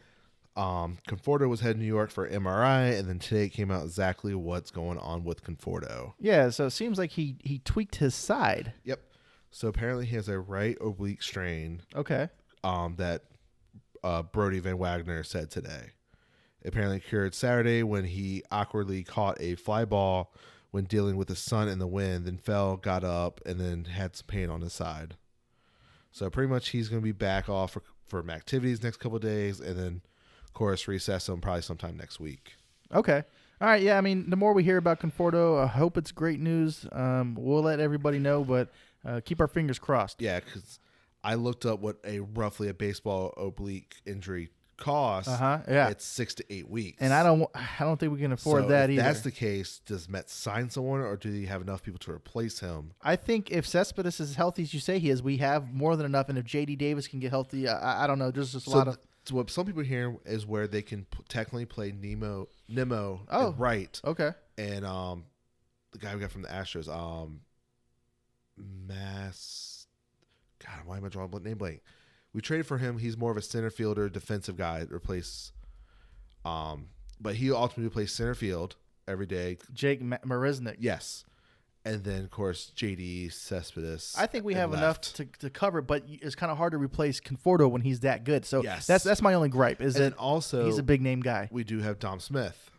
Conforto was heading to New York for MRI, and then today it came out exactly what's going on with Conforto. Yeah, so it seems like he tweaked his side. Yep. So apparently he has a right oblique strain. Okay. That Brody Van Wagner said today. Apparently cured Saturday when he awkwardly caught a fly ball when dealing with the sun and the wind, then fell, got up, and then had some pain on his side. So pretty much he's going to be back off for activities next couple of days, and then, of course, recess him probably sometime next week. Okay. All right. Yeah, I mean, the more we hear about Conforto, I hope it's great news. We'll let everybody know, but keep our fingers crossed. Yeah, because I looked up what roughly a baseball oblique injury costs. Yeah. It's 6 to 8 weeks. And I don't think we can afford that either. If that's the case, does Mets sign someone, or do you have enough people to replace him? I think if Cespedes is as healthy as you say he is, we have more than enough. And if J.D. Davis can get healthy, I don't know. There's just a lot of. So what some people hear is where they can technically play Nimmo and right. Okay. And the guy we got from the Astros, God, why am I drawing a name blank? We traded for him. He's more of a center fielder, defensive guy to replace. But he ultimately plays center field every day. Jake Marisnick. Yes. And then, of course, JD Cespedes. I think we have enough to cover, but it's kind of hard to replace Conforto when he's that good. So Yes. that's my only gripe is And that then also he's a big name guy. we do have Dom Smith.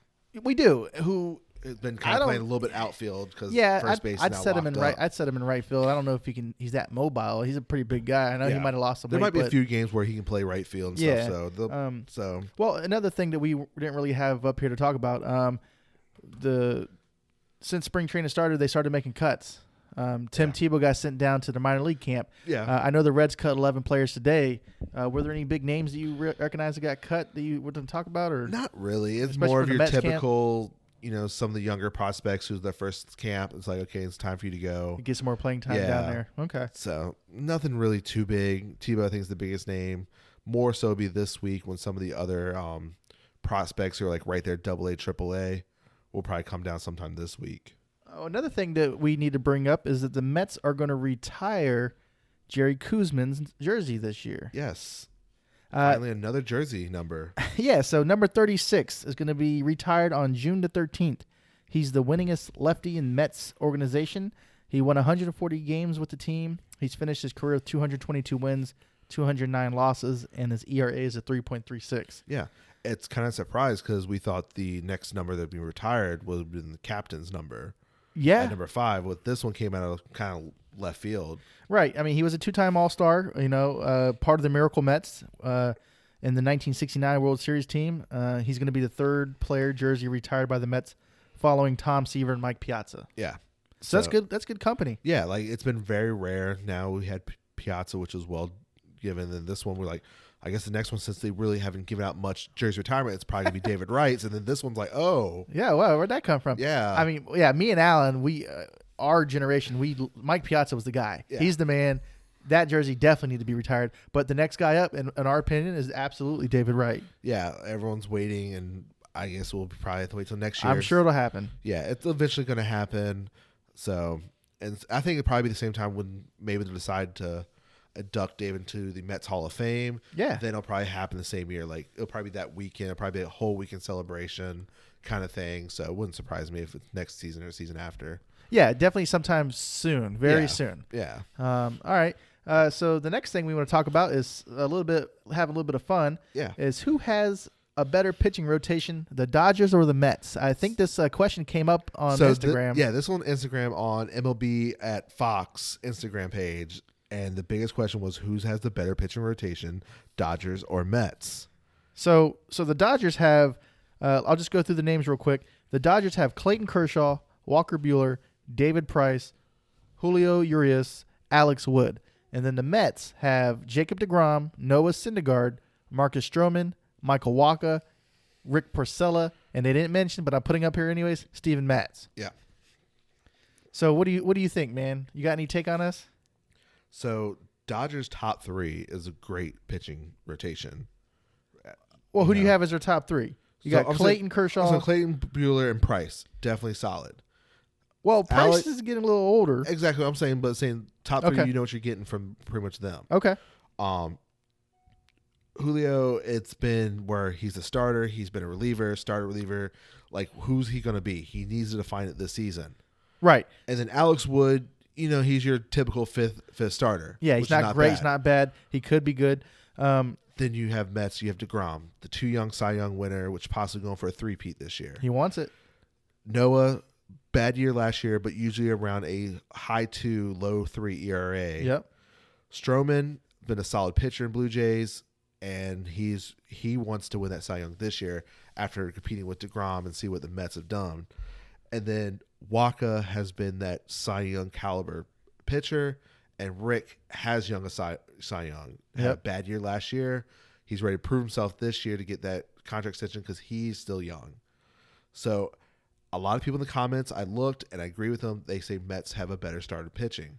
We do. Who Has been kind of playing a little bit outfield because first base is I'd now set him in locked right. up. I'd set him in right field. I don't know if he can. He's that mobile. He's a pretty big guy. I know he Yeah. might have lost some There weight. might be a but- few games where he can play right field and Yeah. stuff. So Well, another thing that we didn't really have up here to talk about, since spring training started, they started making cuts. Tim Tebow got sent down to the minor league camp. yeah. I know the Reds cut 11 players today. Were there any big names that you recognize that got cut that you wouldn't talk about? Or Not really. It's Especially more for of the your Mets camp? typical, some of the younger prospects who's their first camp. It's like, okay, it's time for you to go. get some more playing time Yeah. down there? Okay. So nothing really too big. Tebow, I think, is the biggest name. More so be this week when some of the other prospects who are like right there, AA, AAA, will probably come down sometime this week. Oh, another thing that we need to bring up is that the Mets are going to retire Jerry Kuzman's jersey this year. Yes. Finally, Uh, another jersey number. Yeah, so number 36 is going to be retired on June the 13th. He's the winningest lefty in Mets organization. He won 140 games with the team. He's finished his career with 222 wins, 209 losses, and his ERA is a 3.36. Yeah. It's kind of surprised because we thought the next number that would be retired would have been the captain's number. Yeah, At number 5. With this one came out of kind of left field. right. I mean, he was a two-time All-Star, part of the Miracle Mets in the 1969 World Series team. He's going to be the third player jersey retired by the Mets following Tom Seaver and Mike Piazza. Yeah. So that's good. That's good company. Yeah, like it's been very rare. Now we had Piazza, which was well given. And this one, we're like, I guess the next one, since they really haven't given out much jersey retirement, it's probably going to be David Wright's. And then this one's like, oh. Yeah, well, where'd that come from? Yeah. I mean, yeah, me and Alan, our generation, Mike Piazza was the guy. Yeah. He's the man. That jersey definitely need to be retired. But the next guy up, in our opinion, is absolutely David Wright. Yeah, everyone's waiting, and I guess we'll probably have to wait till next year. I'm sure it'll happen. Yeah, it's eventually going to happen. So, and I think it'll probably be the same time when maybe they'll decide to induct David to the Mets Hall of Fame. Yeah. Then it'll probably happen the same year. Like, it'll probably be that weekend. It'll probably be a whole weekend celebration kind of thing. So it wouldn't surprise me if it's next season or season after. Yeah, definitely sometime soon, very soon. Yeah. All right. So the next thing we want to talk about is have a little bit of fun. Yeah. Is who has a better pitching rotation, the Dodgers or the Mets? I think this question came up on Instagram. This one Instagram on MLB at Fox Instagram page. And the biggest question was who has the better pitching rotation, Dodgers or Mets? So the Dodgers have, I'll just go through the names real quick. The Dodgers have Clayton Kershaw, Walker Buehler, David Price, Julio Urias, Alex Wood. And then the Mets have Jacob deGrom, Noah Syndergaard, Marcus Stroman, Michael Wacha, Rick Porcello, and they didn't mention, but I'm putting up here anyways, Steven Matz. Yeah. So what do you think, man? You got any take on us? So Dodgers top 3 is a great pitching rotation. Well, who do you have as their top 3? You got Clayton Kershaw. So Clayton, Buehler, and Price. Definitely solid. Well, Price Alex- is getting a little older. Exactly what I'm saying, but saying top 3, Okay. you know what you're getting from pretty much them. Okay. Julio, it's been where he's a starter, he's been a reliever, starter reliever. Like, who's he going to be? He needs to define it this season. Right. And then Alex Wood, he's your typical fifth starter. Yeah, he's which is not great. bad. He's not bad. He could be good. Then you have Mets, you have DeGrom, the 2 young Cy Young winner, which possibly going for a 3-peat this year. He wants it. Noah, bad year last year, but usually around a high 2, low 3 ERA. Yep. Stroman, been a solid pitcher in Blue Jays, and he wants to win that Cy Young this year after competing with DeGrom and see what the Mets have done. And then Wacha has been that Cy Young caliber pitcher, and Rick has young a Cy Young. Had a Yep. bad year last year. He's ready to prove himself this year to get that contract extension because he's still young. So a lot of people in the comments, I looked and I agree with them. They say Mets have a better starter pitching,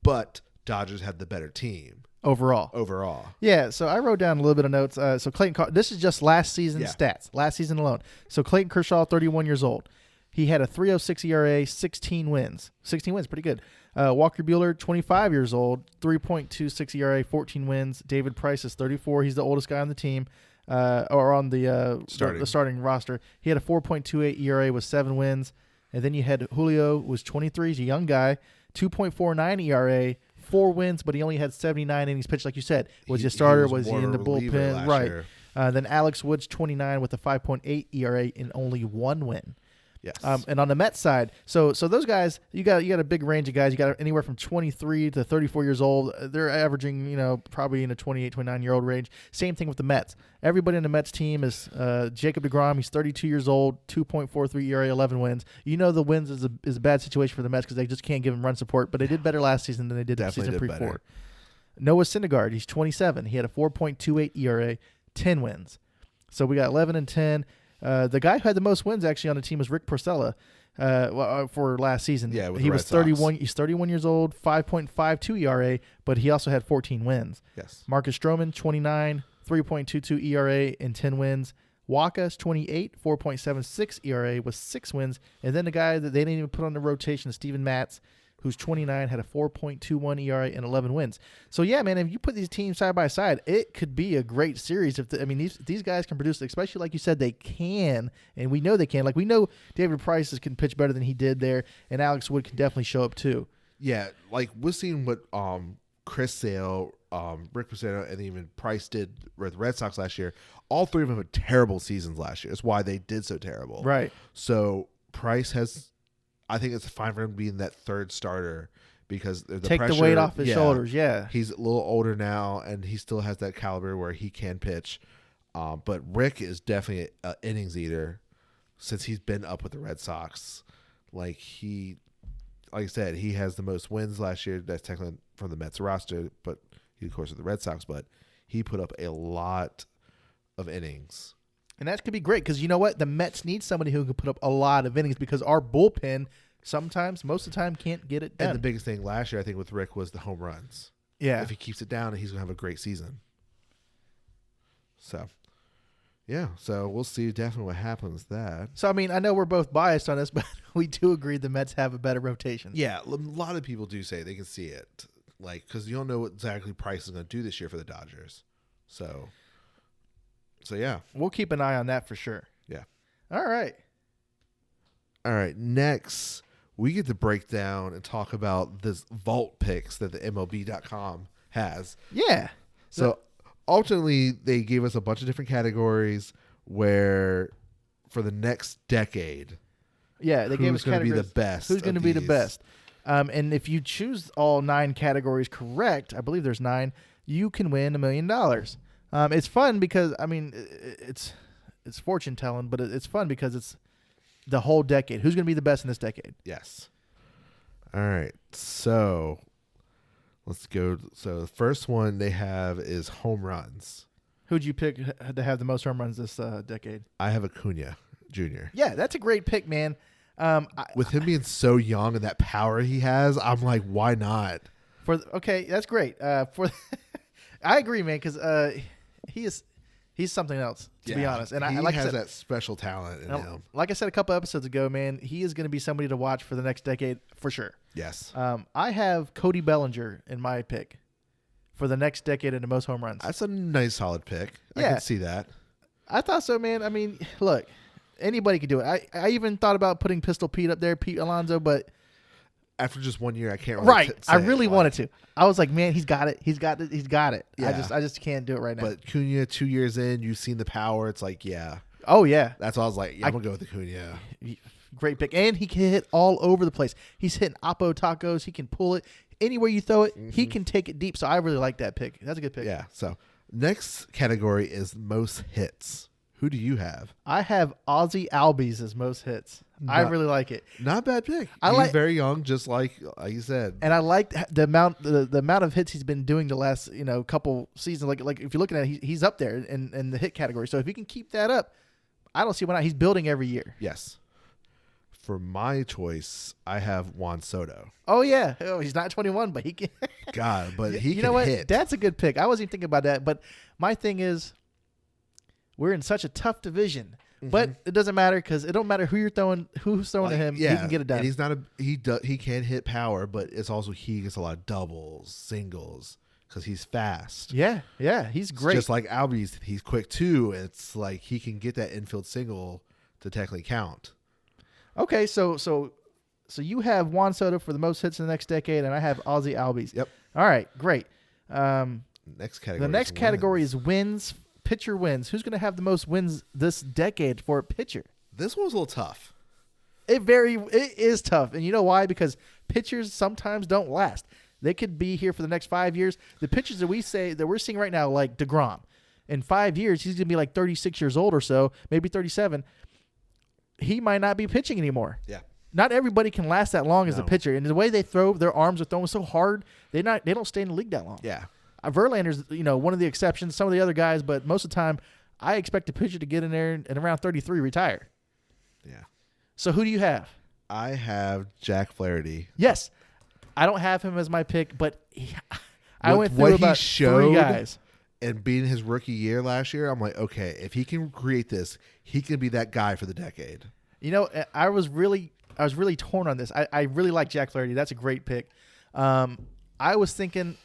but Dodgers have the better team Overall. overall. Yeah, so I wrote down a little bit of notes. So Clayton, this is just last season's Yeah. stats, last season alone. So Clayton Kershaw, 31 years old. He had a 3.06 ERA, 16 wins. 16 wins, pretty good. Walker Buehler, 25 years old, 3.26 ERA, 14 wins. David Price is 34. He's the oldest guy on the team, or on the starting roster. He had a 4.28 ERA with 7 wins. And then you had Julio, who was 23. He's a young guy, 2.49 ERA, 4 wins, but he only had 79 innings pitched, like you said. Was he a starter? Was he in the bullpen? Right. Then Alex Woods, 29, with a 5.8 ERA and only 1 win. Yes. And on the Mets side, so those guys, you got a big range of guys. You got anywhere from 23 to 34 years old. They're averaging, probably in a 28, 29-year-old range. Same thing with the Mets. Everybody in the Mets team is Jacob deGrom. He's 32 years old, 2.43 ERA, 11 wins. The wins is a bad situation for the Mets because they just can't give him run support. But they did better last season than they did the season before. Noah Syndergaard, he's 27. He had a 4.28 ERA, 10 wins. So we got 11 and 10. The guy who had the most wins actually on the team was Rick Porcello for last season. Yeah, he was 31. He's 31 years old, 5.52 ERA, but he also had 14 wins. Yes. Marcus Stroman, 29, 3.22 ERA and 10 wins. Wacha's 28, 4.76 ERA with 6 wins. And then the guy that they didn't even put on the rotation, Steven Matz, who's 29, had a 4.21 ERA and 11 wins. So, yeah, man, if you put these teams side by side, it could be a great series. These guys can produce, especially like you said, they can, and we know they can. Like, we know David Price can pitch better than he did there, and Alex Wood can definitely show up too. Yeah, like we're seeing what Chris Sale, Rick Porcello, and even Price did with the Red Sox last year. All three of them had terrible seasons last year. That's why they did so terrible. Right. So Price has... I think it's fine for him being that third starter because the take pressure, the weight off his shoulders. Yeah, he's a little older now, and he still has that caliber where he can pitch. But Rick is definitely an innings eater since he's been up with the Red Sox. Like I said, he has the most wins last year. That's technically from the Mets roster, but he of course with the Red Sox. But he put up a lot of innings. And that could be great because you know what? The Mets need somebody who can put up a lot of innings because our bullpen sometimes, most of the time, can't get it done. And the biggest thing last year, I think, with Rick was the home runs. Yeah. If he keeps it down, he's going to have a great season. So, yeah. So, we'll see definitely what happens with that. So, I know we're both biased on this, but we do agree the Mets have a better rotation. Yeah. A lot of people do say they can see it. Like, because you don't know what exactly Price is going to do this year for the Dodgers. So, yeah. We'll keep an eye on that for sure. Yeah. All right. Next, we get to break down and talk about this Vault picks that the MLB.com has. Yeah. So, ultimately, they gave us a bunch of different categories where for the next decade, they gave us categories. Who's going to be the best? Who's going to be the best? And if you choose all 9 categories correct, I believe there's 9, you can win $1 million. It's fun because it's fortune telling, but it's fun because it's the whole decade. Who's going to be the best in this decade? Yes. All right. So let's go. So the first one they have is home runs. Who'd you pick to have the most home runs this decade? I have Acuna Jr. Yeah, that's a great pick, man. With him being so young and that power he has, I'm like, why not? Okay, that's great. I agree, man, because he's something else, to be honest. And he has that special talent in him. Like I said a couple episodes ago, man, he is going to be somebody to watch for the next decade for sure. Yes. I have Cody Bellinger in my pick for the next decade and the most home runs. That's a nice, solid pick. Yeah. I can see that. I thought so, man. Look, anybody could do it. I even thought about putting Pistol Pete up there, Pete Alonso, but after just 1 year, I can't really right. I really wanted to. I was like, man, he's got it. He's got it. He's got it. Yeah. I just can't do it right now. But Cunha, 2 years in, you've seen the power. It's like, yeah. Oh, yeah. That's why I was like, yeah, I'm going to go with the Cunha. Great pick. And he can hit all over the place. He's hitting Oppo tacos. He can pull it. Anywhere you throw it, he can take it deep. So I really like that pick. That's a good pick. Yeah. So next category is most hits. Who do you have? I have Ozzie Albies as most hits. I really like it. Not a bad pick. He's very young, just like you said. And I like the amount of hits he's been doing the last couple seasons. Like if you're looking at it, he's up there in the hit category. So if he can keep that up, I don't see why not. He's building every year. Yes. For my choice, I have Juan Soto. Oh yeah. Oh, he's not 21, but he can. God, but he can know what? hit. That's a good pick. I wasn't even thinking about that. But my thing is, we're in such a tough division. But it doesn't matter because it don't matter who's throwing to him. Yeah, he can get it done. And he's not he can hit power, but it's also he gets a lot of doubles, singles because he's fast. Yeah, he's great. Just like Albie's, he's quick too. It's like he can get that infield single to technically count. Okay, so you have Juan Soto for the most hits in the next decade, and I have Ozzie Albies. Yep. All right, great. Next category. The next category is wins. Pitcher wins. Who's going to have the most wins this decade for a pitcher? This one was a little tough. It is tough, and you know why? Because pitchers sometimes don't last. They could be here for the next 5 years. The pitchers that we're seeing right now, like DeGrom, in 5 years he's going to be like 36 years old or so, maybe 37. He might not be pitching anymore. Yeah. Not everybody can last that long as a pitcher, and the way they throw, their arms are thrown so hard, they don't stay in the league that long. Yeah. Verlander's, one of the exceptions. Some of the other guys, but most of the time, I expect a pitcher to get in there and around 33 retire. Yeah. So who do you have? I have Jack Flaherty. Yes, I don't have him as my pick, but I went through about 3 guys. And being his rookie year last year, I'm like, okay, if he can create this, he can be that guy for the decade. I was really torn on this. I really like Jack Flaherty. That's a great pick. I was thinking,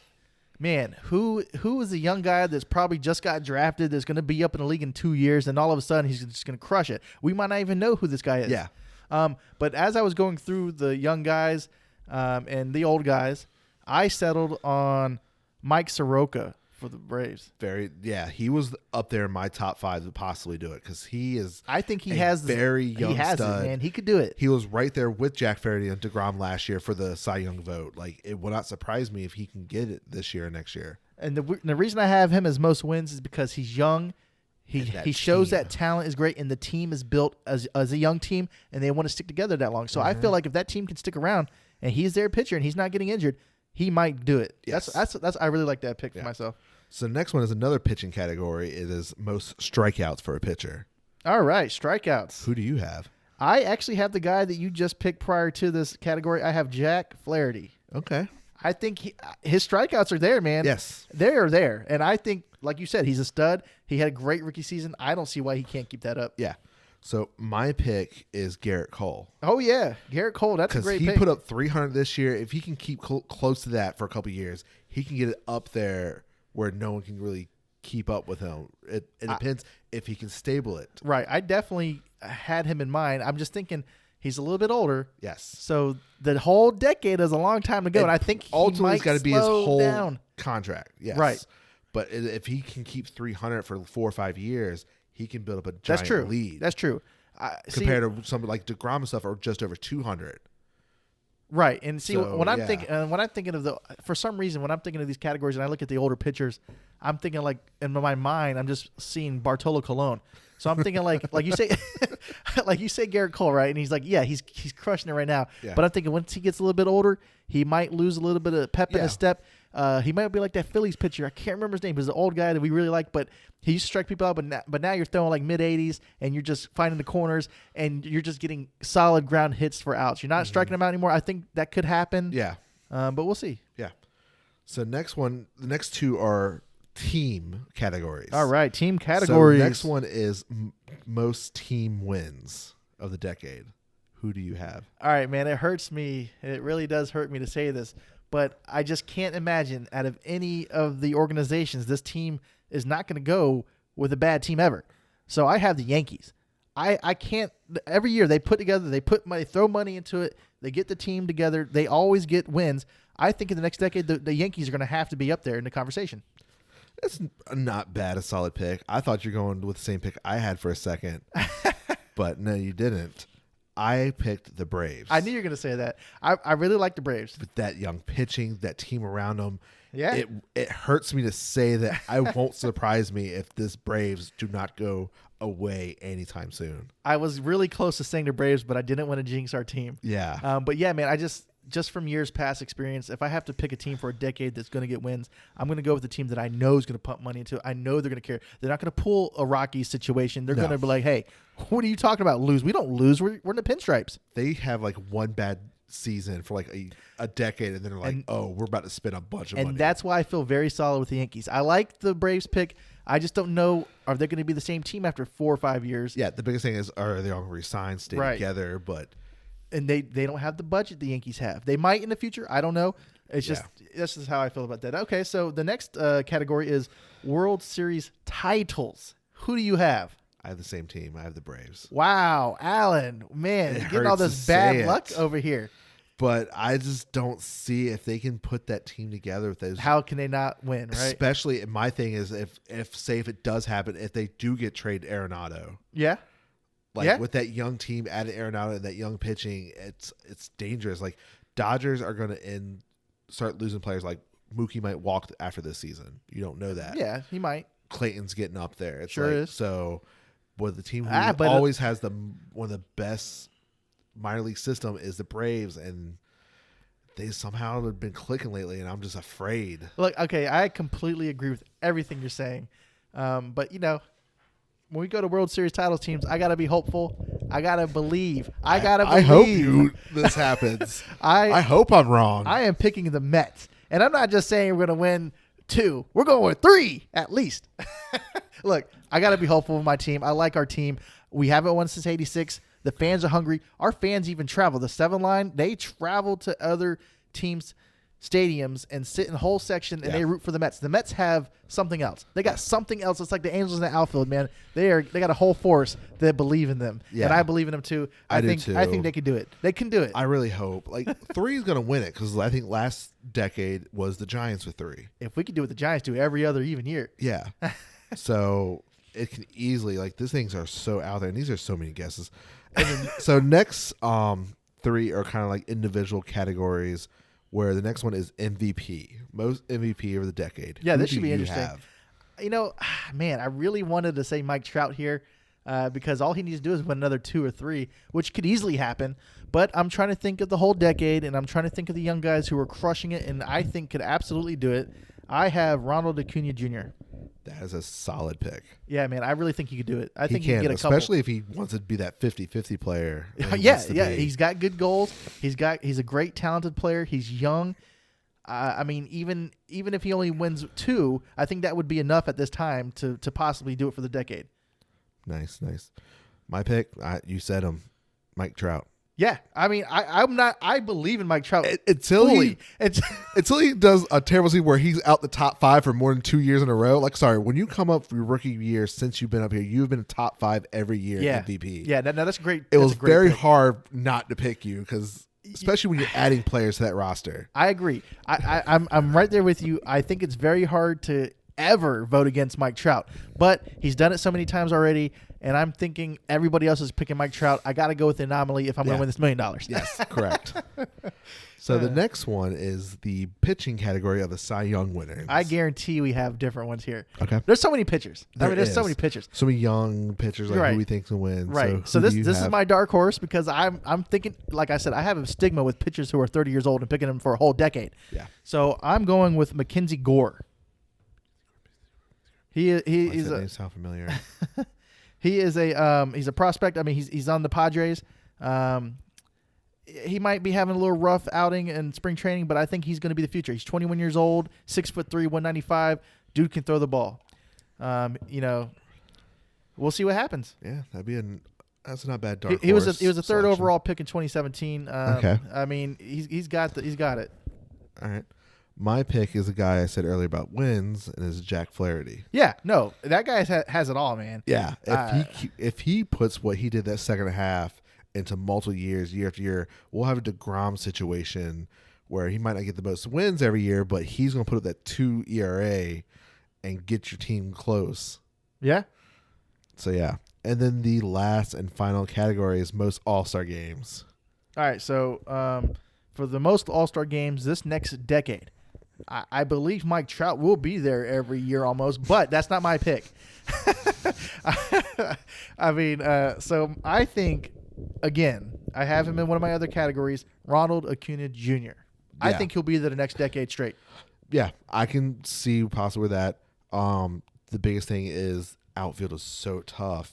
man, who is a young guy that's probably just got drafted, that's going to be up in the league in 2 years, and all of a sudden he's just going to crush it. We might not even know who this guy is. Yeah. But as I was going through the young guys and the old guys, I settled on Mike Soroka for the Braves. He was up there in my top 5 to possibly do it because he is. I think he has very young stud. It, man. He could do it. He was right there with Jack Flaherty and DeGrom last year for the Cy Young vote. Like, it would not surprise me if he can get it this year or next year. And the reason I have him as most wins is because he's young. He shows that talent is great, and the team is built as a young team, and they want to stick together that long. So I feel like if that team can stick around and he's their pitcher and he's not getting injured, he might do it. Yes. That's I really like that pick for myself. So the next one is another pitching category. It is most strikeouts for a pitcher. All right, strikeouts. Who do you have? I actually have the guy that you just picked prior to this category. I have Jack Flaherty. Okay. I think his strikeouts are there, man. Yes. They are there. And I think, like you said, he's a stud. He had a great rookie season. I don't see why he can't keep that up. Yeah. So my pick is Garrett Cole. Oh, yeah. Garrett Cole, that's a great pick. Because he put up 300 this year. If he can keep close to that for a couple of years, he can get it up there where no one can really keep up with him. It depends if he can stable it. Right. I definitely had him in mind. I'm just thinking he's a little bit older. Yes. So the whole decade is a long time to go. And I think ultimately it's got to be his whole down. contract. Yes. Right. But if he can keep 300 for 4 or 5 years, he can build up a giant lead. That's true. Compared to something like DeGrom and stuff, or just over 200. Right, and see when I'm thinking of for some reason when I'm thinking of these categories and I look at the older pitchers, I'm thinking like in my mind I'm just seeing Bartolo Colon. So I'm thinking like you say, like you say Garrett Cole, right? And he's like, yeah, he's crushing it right now. Yeah. But I'm thinking once he gets a little bit older, he might lose a little bit of pep in his step. He might be like that Phillies pitcher. I can't remember his name. He's an old guy that we really like, but he used to strike people out. But now you're throwing like mid 80s, and you're just finding the corners, and you're just getting solid ground hits for outs. You're not striking them out anymore. I think that could happen. Yeah. But we'll see. Yeah. So the next two are team categories. All right, team categories. So the next one is most team wins of the decade. Who do you have? All right, man. It hurts me. It really does hurt me to say this. But I just can't imagine out of any of the organizations, this team is not going to go with a bad team ever. So I have the Yankees. I can't. Every year they put together, they throw money into it. They get the team together. They always get wins. I think in the next decade, the Yankees are going to have to be up there in the conversation. That's not bad, a solid pick. I thought you were going with the same pick I had for a second. But no, you didn't. I picked the Braves. I knew you were going to say that. I really like the Braves. With that young pitching, that team around them. Yeah. It hurts me to say that. I won't surprise me if this Braves do not go away anytime soon. I was really close to saying the Braves, but I didn't want to jinx our team. Yeah. But yeah, man, I just from years past experience, if I have to pick a team for a decade that's going to get wins, I'm going to go with the team that I know is going to pump money into it. I know they're going to care. They're not going to pull a Rockies situation. They're going to be like, hey, what are you talking about? Lose? We don't lose. We're in the pinstripes. They have like one bad season for like a decade, and then they're like, oh, we're about to spend a bunch of money. And that's why I feel very solid with the Yankees. I like the Braves pick. I just don't know, are they going to be the same team after 4 or 5 years? Yeah, the biggest thing is, are they all going to resign, stay together? But and they don't have the budget the Yankees have. They might in the future. I don't know. It's just this is how I feel about that. Okay, so the next category is World Series titles. Who do you have? I have the same team. I have the Braves. Wow, Alan, man, getting all this bad luck over here. But I just don't see if they can put that team together with those. How can they not win, right? Especially, my thing is if it does happen, if they do get traded Arenado. Yeah. With that young team, added Arenado and that young pitching, it's dangerous. Like, Dodgers are going to start losing players. Like, Mookie might walk after this season. You don't know that. Yeah, he might. Clayton's getting up there. It's sure is. So, with the team who always has one of the best minor league system is the Braves, and they somehow have been clicking lately, and I'm just afraid. Look, okay, I completely agree with everything you're saying. But, when we go to World Series titles teams, I got to be hopeful. I got to believe. I hope this happens. I hope I'm wrong. I am picking the Mets. And I'm not just saying we're going to win 2. We're going with 3 at least. Look, I got to be hopeful with my team. I like our team. We haven't won since 86. The fans are hungry. Our fans even travel. The 7 line, they travel to other teams' stadiums and sit in the whole section, and they root for the Mets. The Mets have something else. They got something else. It's like the Angels in the outfield, man. They got a whole force that believe in them, and I believe in them too. I think they can do it. They can do it. I really hope. Like 3 is going to win it because I think last decade was the Giants with 3. If we could do what the Giants do every other even year, yeah. So it can easily these things are so out there, and these are so many guesses. And then, so next 3 are kind of like individual categories. Where the next one is MVP, most MVP over the decade. Yeah, this should be interesting. Man, I really wanted to say Mike Trout here because all he needs to do is win another 2 or 3, which could easily happen. But I'm trying to think of the whole decade, and I'm trying to think of the young guys who are crushing it, and I think could absolutely do it. I have Ronald Acuna Jr. That is a solid pick. Yeah, man, I really think he could do it. I think he can get a couple. Especially if he wants to be that 50-50 player. Yeah. He's got good goals. He's a great, talented player. He's young. I mean, even if he only wins 2, I think that would be enough at this time to possibly do it for the decade. Nice. My pick, you said him, Mike Trout. Yeah, I mean, I believe in Mike Trout until fully. He does a terrible season where he's out the top 5 for more than 2 years in a row. When you come up for your rookie year since you've been up here, you've been top 5 every year MVP. Yeah, no, that's great. It was very hard not to pick you because, especially when you're adding players to that roster. I agree. I'm right there with you. I think it's very hard to ever vote against Mike Trout, but he's done it so many times already. And I'm thinking everybody else is picking Mike Trout. I got to go with the anomaly if I'm going to win this $1 million. Yes, correct. So the next one is the pitching category of the Cy Young winners. I guarantee we have different ones here. Okay. There's so many pitchers. There's so many pitchers. So many young pitchers who we think can win. Right. So this is my dark horse because I'm thinking, like I said, I have a stigma with pitchers who are 30 years old and picking them for a whole decade. Yeah. So I'm going with Mackenzie Gore. He's that name sound familiar. He's a prospect. I mean, he's on the Padres. He might be having a little rough outing in spring training, but I think he's going to be the future. He's 21 years old, 6'3", 195. Dude can throw the ball. We'll see what happens. Yeah, that's not bad. Dark he was a third overall pick in 2017. Okay. I mean, he's got it. All right. My pick is a guy I said earlier about wins, and is Jack Flaherty. Yeah, no, that guy has it all, man. Yeah, if he puts what he did that second half into multiple years, year after year, we'll have a DeGrom situation where he might not get the most wins every year, but he's going to put up that 2 ERA and get your team close. Yeah. So, yeah. And then the last and final category is most All-Star games. All right, so for the most All-Star games this next decade, I believe Mike Trout will be there every year almost, but that's not my pick. I mean, so I think, again, I have him in one of my other categories, Ronald Acuna Jr. Yeah. I think he'll be there the next decade straight. Yeah, I can see possibly that. The biggest thing is outfield is so tough.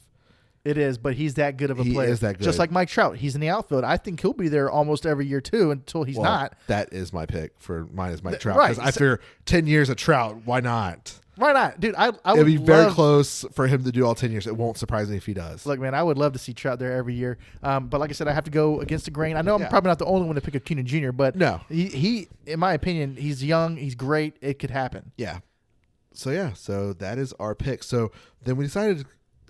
It is, but he's that good of a He player. is that good. Just like Mike Trout. He's in the outfield. I think he'll be there almost every year, too, until he's not. That is my pick for mine is Mike Trout. right. Because I figure 10 years of Trout, why not? Why not? Dude, I It'd would be very love- close for him to do all 10 years. It won't surprise me if he does. Look, man, I would love to see Trout there every year. But like I said, I have to go against the grain. I know I'm Yeah. probably not the only one to pick Acuna Jr., but No. he, in my opinion, he's young. He's great. It could happen. Yeah. So that is our pick. So then we decided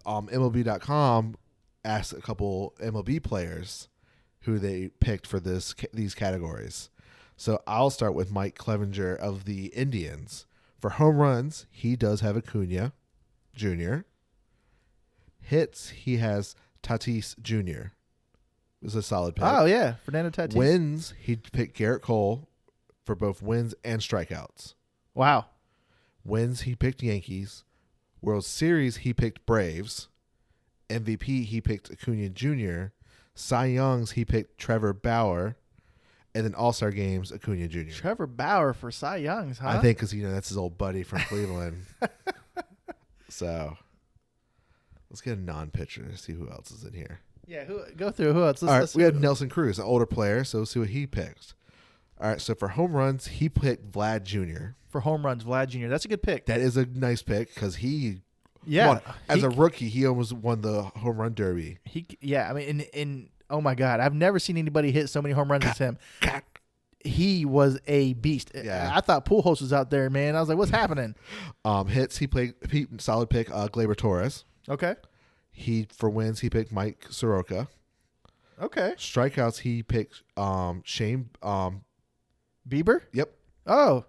MLB.com asked a couple MLB players who they picked for these categories. So I'll start with Mike Clevenger of the Indians. For home runs, he does have Acuna Jr. Hits, he has Tatis Jr. This is a solid pick. Oh, yeah. Fernando Tatis. Wins, he picked Garrett Cole for both wins and strikeouts. Wow. Wins, he picked Yankees. World Series, he picked Braves. MVP, he picked Acuna Jr. Cy Youngs, he picked Trevor Bauer. And then All-Star Games, Acuna Jr. Trevor Bauer for Cy Youngs, huh? I think because, that's his old buddy from Cleveland. So let's get a non-pitcher and see who else is in here. Yeah, go through who else. All right, we had Nelson Cruz, an older player, so let's see what he picked. All right, so for home runs, he picked Vlad Jr. For home runs, Vlad Jr. That's a good pick. That is a nice pick because he Yeah. as a rookie, he almost won the home run derby. I mean, in oh my God, I've never seen anybody hit so many home runs as him. He was a beast. Yeah. I thought Pujols was out there, man. I was like, what's happening? Hits, he solid pick, Gleyber Torres. Okay. For wins, he picked Mike Soroka. Okay. Strikeouts, he picked Shane. Bieber? Yep. Oh,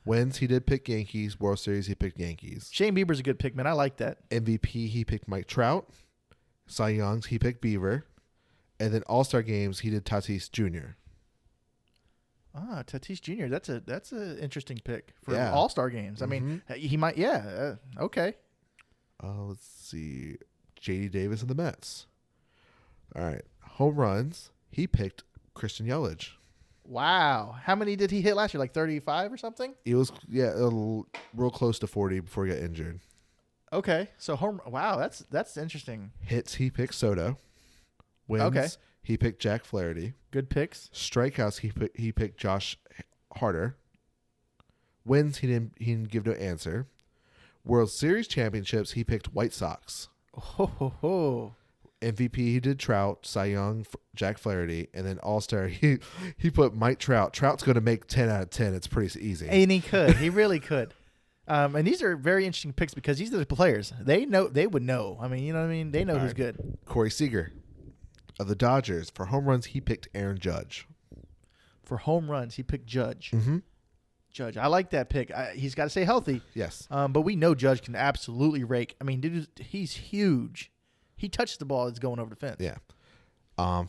Wins, he did pick Yankees. World Series, he picked Yankees. Shane Bieber's a good pick, man. I like that. MVP, he picked Mike Trout. Cy Youngs, he picked Beaver. And then All-Star Games, he did Tatis Jr. Ah, Tatis Jr. That's a interesting pick for Yeah. All-Star games. I mean, he might. Yeah. Okay. Let's see. J.D. Davis and the Mets. All right. Home runs, he picked Christian Yelich. Wow. How many did he hit last year? Like 35 or something? He was, real close to 40 before he got injured. Okay. So wow, that's interesting. Hits, he picked Soto. Wins, he picked Jack Flaherty. Good picks. Strikeouts, he picked Josh Harder. Wins, he didn't give no answer. World Series championships, he picked White Sox. Oh. MVP, he did Trout. Cy Young, Jack Flaherty, and then All-Star, he put Mike Trout. Trout's going to make 10 out of 10. It's pretty easy. And he could. He really could. And these are very interesting picks because these are the players. They would know. I mean, you know what I mean? They know who's good. Corey Seager of the Dodgers. For home runs, he picked Aaron Judge. For home runs, he picked Judge. Mm-hmm. Judge. I like that pick. He's got to stay healthy. Yes. But we know Judge can absolutely rake. I mean, dude, he's huge. He touches the ball, it's going over the fence. Yeah.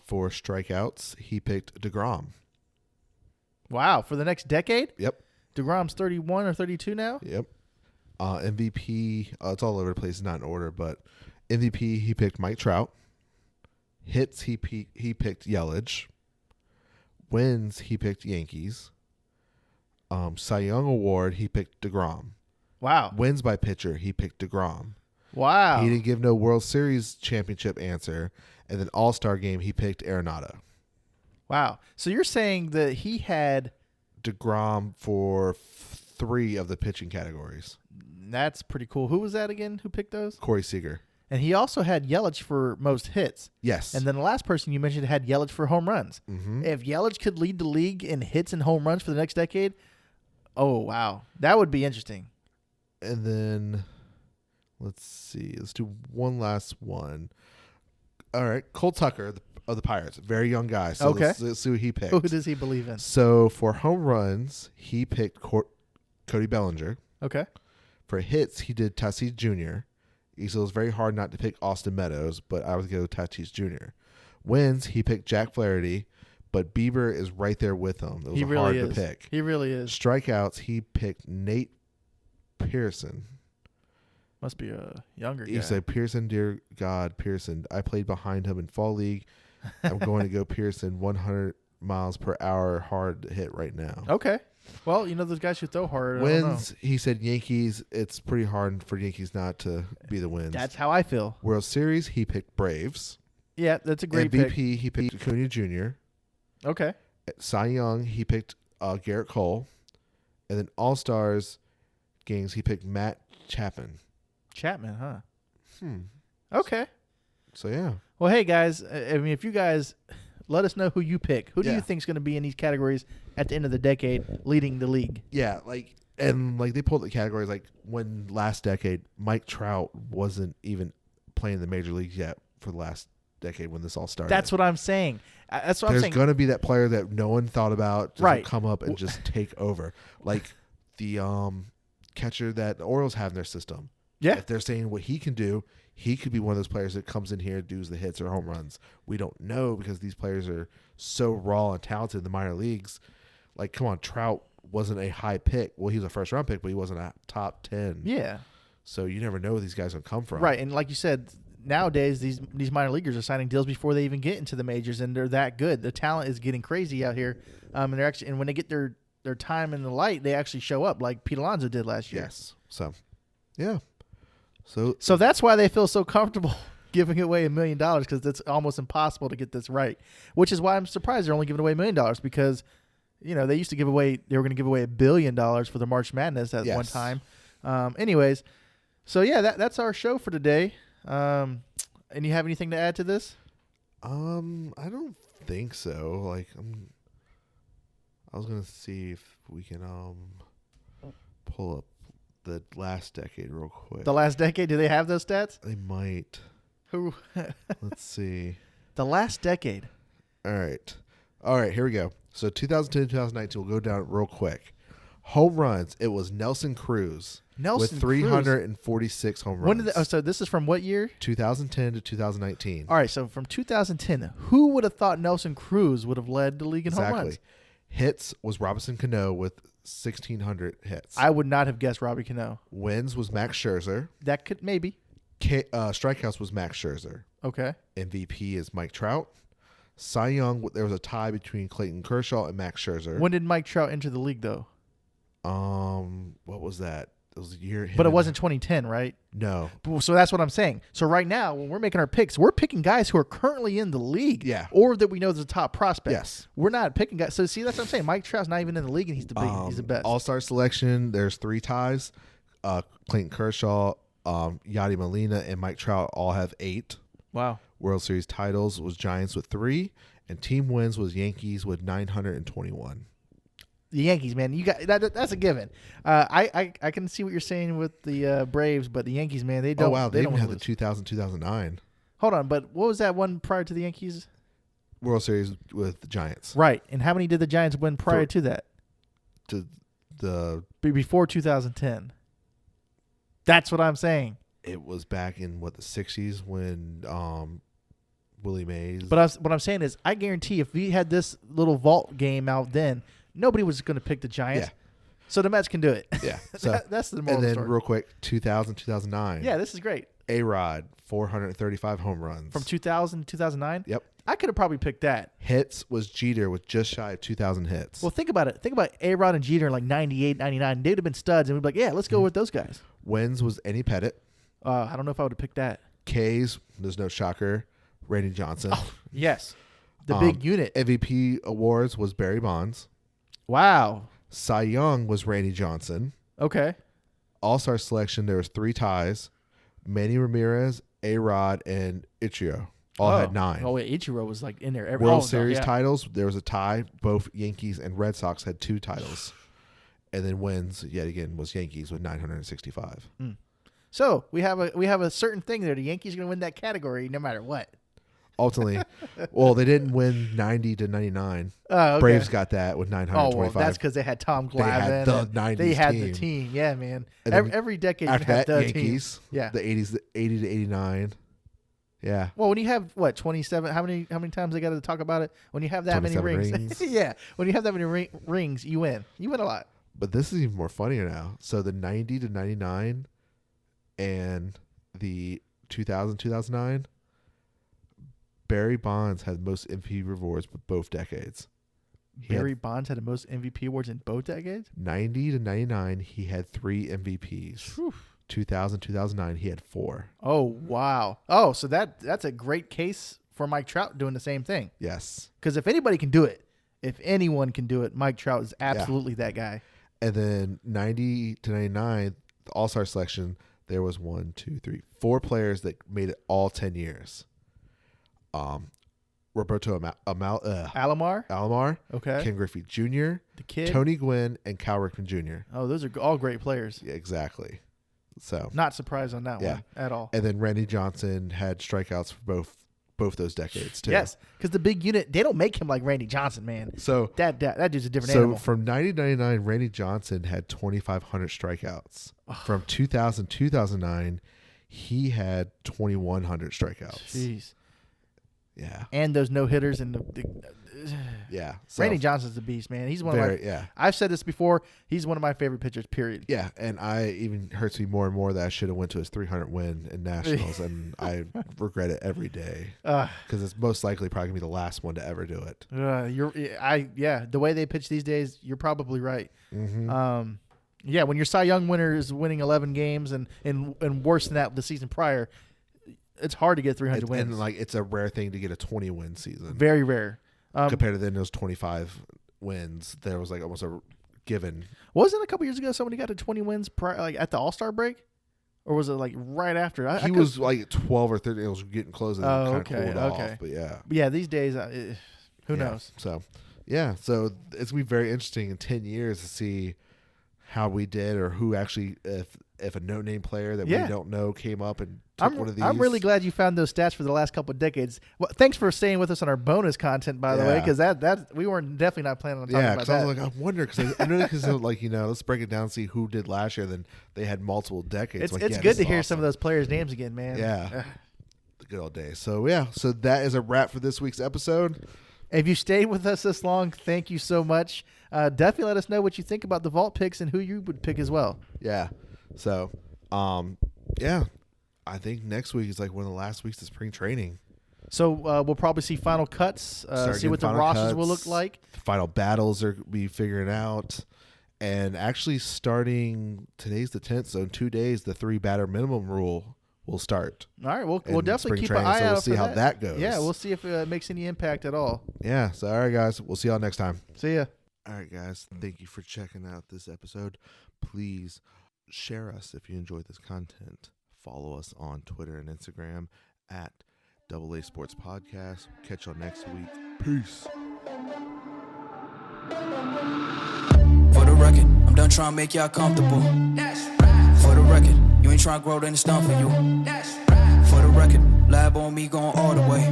For strikeouts, he picked DeGrom. Wow. For the next decade? Yep. DeGrom's 31 or 32 now? Yep. MVP, it's all over the place, not in order, but MVP, he picked Mike Trout. Hits, he picked Yelich. Wins, he picked Yankees. Cy Young Award, he picked DeGrom. Wow. Wins by pitcher, he picked DeGrom. Wow. He didn't give no World Series championship answer. And then All-Star game, he picked Arenado. Wow. So you're saying that he had... DeGrom for 3 of the pitching categories. That's pretty cool. Who was that again? Who picked those? Corey Seager. And he also had Yelich for most hits. Yes. And then the last person you mentioned had Yelich for home runs. Mm-hmm. If Yelich could lead the league in hits and home runs for the next decade, oh, wow. That would be interesting. And then, let's see. Let's do one last one. All right. Cole Tucker of the Pirates. Very young guy. So okay. Let's see who he picked. Who does he believe in? So for home runs, he picked Cody Bellinger. Okay. For hits, he did Tatis Jr. So it was very hard not to pick Austin Meadows, but I would go Tatis Jr. Wins, he picked Jack Flaherty, but Bieber is right there with him. It was hard to pick. He really is. Strikeouts, he picked Nate Pearson. Must be a younger guy. He said, Pearson, dear God, Pearson. I played behind him in fall league. I'm going to go Pearson 100 miles per hour hard hit right now. Okay. Well, those guys who throw hard. I don't know. Wins, he said Yankees. It's pretty hard for Yankees not to be the wins. That's how I feel. World Series, he picked Braves. Yeah, that's a great MVP, pick. he picked Acuna Jr. Okay. Cy Young, he picked Garrett Cole. And then All-Stars games, he picked Matt Chapman. Chapman, huh? Okay. So, yeah. Well, hey, guys. I mean, if you guys let us know who you pick. Who do Yeah. you think is going to be in these categories at the end of the decade leading the league? Yeah, they pulled the categories like when last decade Mike Trout wasn't even playing the major leagues yet for the last decade when this all started. That's what I'm saying. That's what I'm There's saying. going to be that player that no one thought about just Right. come up and just take over. Like the catcher that the Orioles have in their system. Yeah. If they're saying what he can do, he could be one of those players that comes in here, does the hits or home runs. We don't know because these players are so raw and talented in the minor leagues. Like, come on, Trout wasn't a high pick. Well, he was a first-round pick, but he wasn't a top 10. Yeah. So you never know where these guys are going to come from. Right. And like you said, nowadays these minor leaguers are signing deals before they even get into the majors, and they're that good. The talent is getting crazy out here. And when they get their time in the light, they actually show up like Pete Alonso did last year. Yes. So, yeah. So that's why they feel so comfortable giving away $1 million, because it's almost impossible to get this right. Which is why I'm surprised they're only giving away $1 million, because they used to they were going to give away $1 billion for the March Madness at one time. Anyways, so yeah, that's our show for today. And you have anything to add to this? I don't think so. I was gonna see if we can pull up the last decade real quick. The last decade? Do they have those stats? They might. Who? Let's see. The last decade. All right. Here we go. So 2010 2019. We'll go down real quick. Home runs. It was Nelson Cruz. With 346 home runs. So this is from what year? 2010 to 2019. All right, so from 2010, who would have thought Nelson Cruz would have led the league in home runs? Hits was Robinson Cano with 1,600 hits. I would not have guessed Robbie Cano. Wins was Max Scherzer. That could maybe. Strikeouts was Max Scherzer. Okay. MVP is Mike Trout. Cy Young, there was a tie between Clayton Kershaw and Max Scherzer. When did Mike Trout enter the league, though? What was that? It was a year. But it wasn't 2010, right? No. So that's what I'm saying. So right now, when we're making our picks, we're picking guys who are currently in the league. Yeah. Or that we know is a top prospect. Yes. We're not picking guys. So see, that's what I'm saying. Mike Trout's not even in the league, and he's he's the best. All-star selection, there's 3 ties. Clayton Kershaw, Yadi Molina, and Mike Trout all have 8. Wow. World Series titles was Giants with 3, and team wins was Yankees with 921. The Yankees, man, you got that's a given. I can see what you're saying with the Braves, but the Yankees, man, they don't. Oh wow, they don't even have the lose. 2000-2009 Hold on, but what was that one prior to the Yankees? World Series with the Giants. Right, and how many did the Giants win prior to that? To the Before 2010. That's what I'm saying. It was back in the 60s when Willie Mays. But what I'm saying is, I guarantee if we had this little vault game out then, nobody was going to pick the Giants. Yeah. So the Mets can do it. Yeah. So that's the moral and then story. real quick, 2000-2009. Yeah, this is great. A-Rod, 435 home runs. From 2000 to 2009? Yep. I could have probably picked that. Hits was Jeter with just shy of 2,000 hits. Well, think about it. Think about A-Rod and Jeter in like 98, 99. They would have been studs, and we'd be like, yeah, let's go with those guys. Wins was Eddie Pettit. I don't know if I would have picked that. K's, there's no shocker, Randy Johnson. Oh, yes. The big unit. MVP awards was Barry Bonds. Wow. Cy Young was Randy Johnson. Okay. All-Star selection, there was 3 ties. Manny Ramirez, A-Rod, and Ichiro all had 9. Oh, wait. Ichiro was like in there. World Series titles, there was a tie. Both Yankees and Red Sox had 2 titles. And then wins, yet again, was Yankees with 965. So we have a certain thing there. The Yankees are going to win that category no matter what. Ultimately, well, they didn't win 90-99. Oh, okay. Braves got that with 925. Oh, well, that's because they had Tom Glavine. They had the 90s They had team. the team. Yeah, man. And then Every decade you after have that, the Yankees. team. Yeah. The 80s, the 80-89. Yeah. Well, when you have 27, how many times they got to talk about it? When you have that many 27 rings. rings. Yeah. When you have that many rings, you win. You win a lot. But this is even more funnier now. So the 90-99 and the 2000-2009, Barry Bonds had the most MVP rewards for both decades. Barry Bonds had the most MVP awards in both decades? 90 to 99, he had 3 MVPs. Whew. 2000, 2009, he had 4. Oh, wow. Oh, so that's a great case for Mike Trout doing the same thing. Yes. Because if anybody can do it, if anyone can do it, Mike Trout is absolutely that guy. And then 90 to 99, the All-Star selection, there was 4 players that made it all 10 years. Roberto Alomar. Okay. Ken Griffey Jr., The kid. Tony Gwynn, and Cal Ripken Jr. Oh, those are all great players. Yeah, exactly. So Not surprised on that one at all. And then Randy Johnson had strikeouts for both those decades too. Yes, because the big unit, they don't make him like Randy Johnson, man. So that dude's a different animal. So from 90 to 99, Randy Johnson had 2,500 strikeouts. From 2000 to 2009, he had 2,100 strikeouts. Jeez. Yeah. And those no hitters and yeah. So Randy Johnson's a beast, man. He's one of my. Yeah. I've said this before. He's one of my favorite pitchers. Period. Yeah, and I even hurts me more and more that I should have went to his 300 win in Nationals, and I regret it every day because it's most likely probably gonna be the last one to ever do it. The way they pitch these days, you're probably right. Mm-hmm. Yeah, when your Cy Young winner is winning 11 games and worse than that the season prior, it's hard to get 300 wins. And it's a rare thing to get a 20 win season. Very rare. Compared to then those 25 wins, there was almost a given. Wasn't a couple years ago somebody got to 20 wins at the All-Star break? Or was it right after? He was 12 or 13. It was getting close and kind of cooled off. But yeah. Yeah, these days, who knows? So, yeah. So it's going to be very interesting in 10 years to see how we did or who actually, if a no-name player that we don't know came up and took one of these. I'm really glad you found those stats for the last couple of decades. Well, thanks for staying with us on our bonus content, by the way, because that we weren't definitely not planning on talking about that. Yeah, because I was I wonder, because I know because let's break it down and see who did last year. Then they had multiple decades. It's good to hear some of those players' names again, man. Yeah, the good old days. So so that is a wrap for this week's episode. If you stayed with us this long, thank you so much. Definitely let us know what you think about the Vault picks and who you would pick as well. Yeah. So, I think next week is one of the last weeks of spring training. So we'll probably see final cuts, see what the rosters will look like. The final battles are be figuring out. And actually starting, today's the 10th, so in 2 days, the 3-batter minimum rule will start. All right, we'll definitely keep an training, eye out we'll see for how that goes. Yeah, we'll see if it makes any impact at all. Yeah, so all right, guys, we'll see y'all next time. See ya. All right, guys, thank you for checking out this episode. Please share us if you enjoyed this content. Follow us on Twitter and Instagram at AA Sports Podcast. Catch y'all next week. Peace. For the record, I'm done trying to make y'all comfortable. For the record, you ain't trying to grow, then it's done for you. For the record, lab on me going all the way.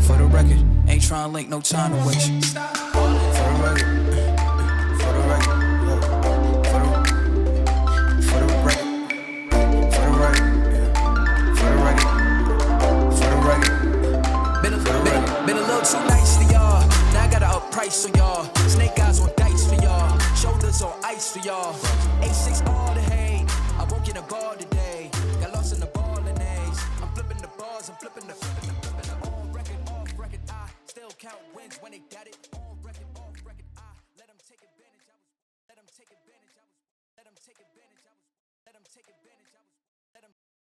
For the record, ain't trying to link, no time to waste. For the record, for the record, for the record, for the record, for the record. Been a little too nice for y'all. Now I gotta up price on y'all. Snake eyes on dice for y'all. Shoulders on ice for y'all. A6 all the hate. I won't get a ball today. Got lost in the ball and A's. I'm flipping the balls. I'm flipping the on record, off record. I still count wins when they got it.